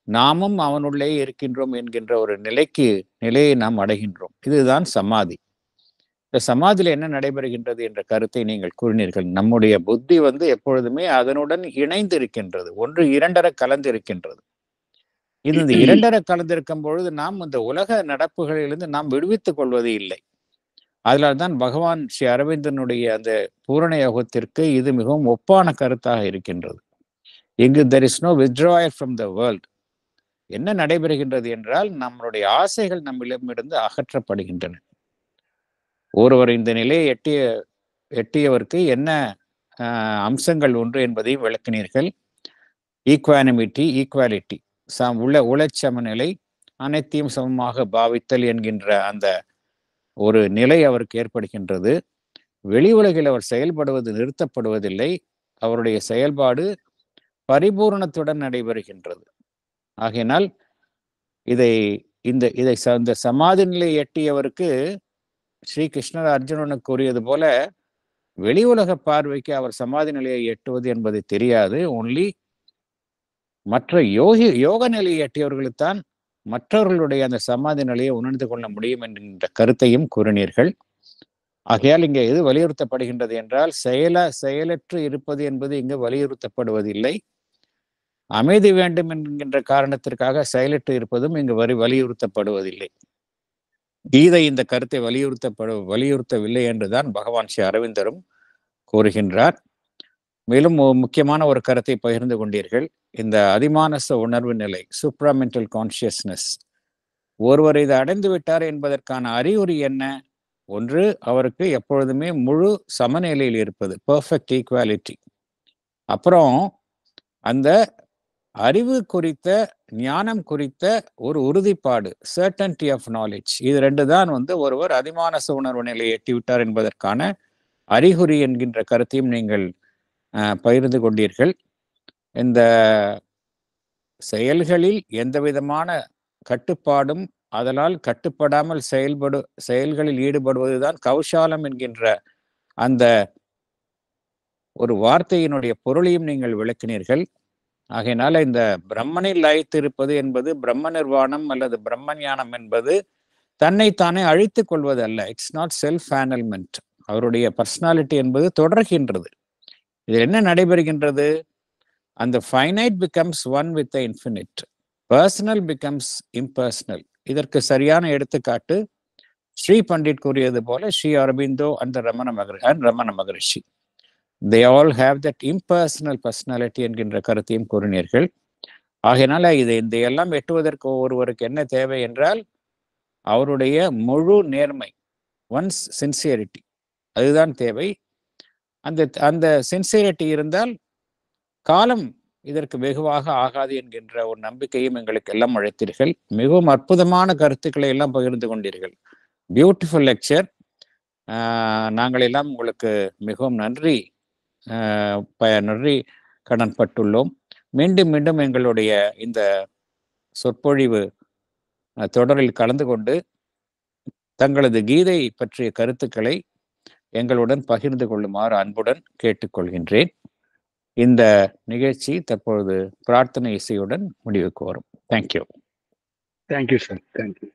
நாமும் அவனுள்ளே இருக்கின்றோம் என்கின்ற ஒரு நிலையை நாம் அடைகின்றோம். இதுதான் சமாதி. இந்த சமாதியில் என்ன நடைபெறுகின்றது என்ற கருத்தை நீங்கள் கூறினீர்கள். நம்முடைய புத்தி எப்பொழுதுமே அதனுடன் இணைந்து இருக்கின்றது. ஒன்று இரண்டரை கலந்து இருக்கின்றது. இந்த இரண்டரை கலந்திருக்கும் பொழுது நாம் இந்த உலக நடப்புகளிலிருந்து நாம் விடுவித்துக் கொள்வது இல்லை. அதனால்தான் பகவான் ஸ்ரீ அரவிந்தனுடைய அந்த பூரண யோகத்திற்கு இது மிகவும் ஒப்பான கருத்தாக இருக்கின்றது. இங்கு there is no withdrawal from the world. என்ன நடைபெறுகின்றது என்றால், நம்மளுடைய ஆசைகள் நம்மிடமிருந்து அகற்றப்படுகின்றன. ஒருவர் இந்த நிலையை எட்டிய எட்டியவருக்கு என்ன அம்சங்கள் ஒன்று என்பதையும் விளக்கினீர்கள். ஈக்வானிமிட்டி, ஈக்வாலிட்டி, உளச்சமநிலை, அனைத்தையும் சமமாக பாவித்தல் என்கின்ற அந்த ஒரு நிலை அவருக்கு ஏற்படுகின்றது. வெளி உலகில் அவர் செயல்படுவது நிறுத்தப்படுவதில்லை, அவருடைய செயல்பாடு பரிபூரணத்துடன் நடைபெறுகின்றது. ஆகையினால் இதை சமாதி நிலை எட்டியவருக்கு ஸ்ரீ கிருஷ்ணர் அர்ஜுனனுக்கு கூறியது போல வெளி உலக பார்வைக்கு அவர் சமாதி நிலையை எட்டுவது என்பது தெரியாது. ஒன்லி மற்ற யோக நிலையை எட்டியவர்களுக்குத்தான் மற்றவர்களுடைய அந்த சமாதி நிலையை உணர்ந்து கொள்ள முடியும் என்கின்ற கருத்தையும் கூறினீர்கள். ஆகையால் இங்கே எது வலியுறுத்தப்படுகின்றது என்றால் செயலற்று இருப்பது என்பது இங்கு வலியுறுத்தப்படுவதில்லை. அமைதி வேண்டும் என்கின்ற காரணத்திற்காக செயலற்று இருப்பதும் இங்கு வலியுறுத்தப்படுவதில்லை. கீதை இந்த கருத்தை வலியுறுத்தவில்லை என்றுதான் பகவான் ஸ்ரீ அரவிந்தரும் கூறுகின்றார். மேலும் முக்கியமான ஒரு கருத்தை பகிர்ந்து கொண்டீர்கள். இந்த அதிமானச உணர்வு நிலை, சூப்ராமென்டல் கான்சியஸ்னஸ், ஒருவர் இதை அடைந்து விட்டார் என்பதற்கான அறிகுறி என்ன? ஒன்று, அவருக்கு எப்பொழுதுமே முழு சமநிலையில் இருப்பது, பெர்ஃபெக்ட் ஈக்குவாலிட்டி. அப்புறம் அந்த அறிவு குறித்த, ஞானம் குறித்த ஒரு உறுதிப்பாடு, சர்டன்டி ஆஃப் நாலேஜ். இது ரெண்டு தான் ஒருவர் அதிமானச உணர்வு நிலையை எட்டிவிட்டார் என்பதற்கான அறிகுறி என்கின்ற கருத்தையும் நீங்கள் பகிர்ந்து கொண்டீர்கள். இந்த செயல்களில் எந்த விதமான கட்டுப்பாடும், அதனால் கட்டுப்படாமல் செயல்களில் ஈடுபடுவதுதான் கௌஷாலம் என்கின்ற அந்த ஒரு வார்த்தையினுடைய பொருளையும் நீங்கள் விளக்கினீர்கள். ஆகையினால இந்த பிரம்மனில் லயித்திருப்பது என்பது பிரம்ம நிர்வாணம் அல்லது பிரம்ம ஞானம் என்பது தன்னைத்தானே அழித்துக் கொள்வது அல்ல. It's not self annulment. அவருடைய பர்சனாலிட்டி என்பது தொடர்கின்றது. இது என்ன நடைபெறுகின்றது? அந்த finite becomes one with the infinite, personal becomes impersonal. இதற்கு சரியான எடுத்துக்காட்டு ஸ்ரீ பண்டிட் கூறியது போல Sri Aurobindo and Ramana Maharshi. they all have that impersonal personality என்கின்ற கருத்தையும் கூறினீர்கள். ஆகையினால இதையெல்லாம் எட்டுவதற்கு ஒருவருக்கு என்ன தேவை என்றால் அவருடைய முழு நேர்மை, ஒன்ஸ் சின்சியரிட்டி, அதுதான் தேவை. அந்த சின்சியரிட்டி இருந்தால் காலம் இதற்கு வெகுவாக ஆகாது என்கின்ற ஒரு நம்பிக்கையும் எங்களுக்கு எல்லாம் அழைத்தீர்கள். மிகவும் அற்புதமான கருத்துக்களை எல்லாம் பகிர்ந்து கொண்டீர்கள். Beautiful lecture. நாங்கள் எல்லாம் உங்களுக்கு மிகவும் நன்றி கடன் பட்டுள்ளோம். மீண்டும் மீண்டும் எங்களுடைய இந்த சொற்பொழிவு தொடரில் கலந்து கொண்டு தங்களது கீதை பற்றிய கருத்துக்களை எங்களுடன் பகிர்ந்து கொள்ளுமாறு அன்புடன் கேட்டுக்கொள்கின்றேன். இந்த நிகழ்ச்சி தற்பொழுது பிரார்த்தனை இசையுடன் முடிவுக்கு வரும். தேங்க்யூ. Thank you sir. தேங்க்யூ.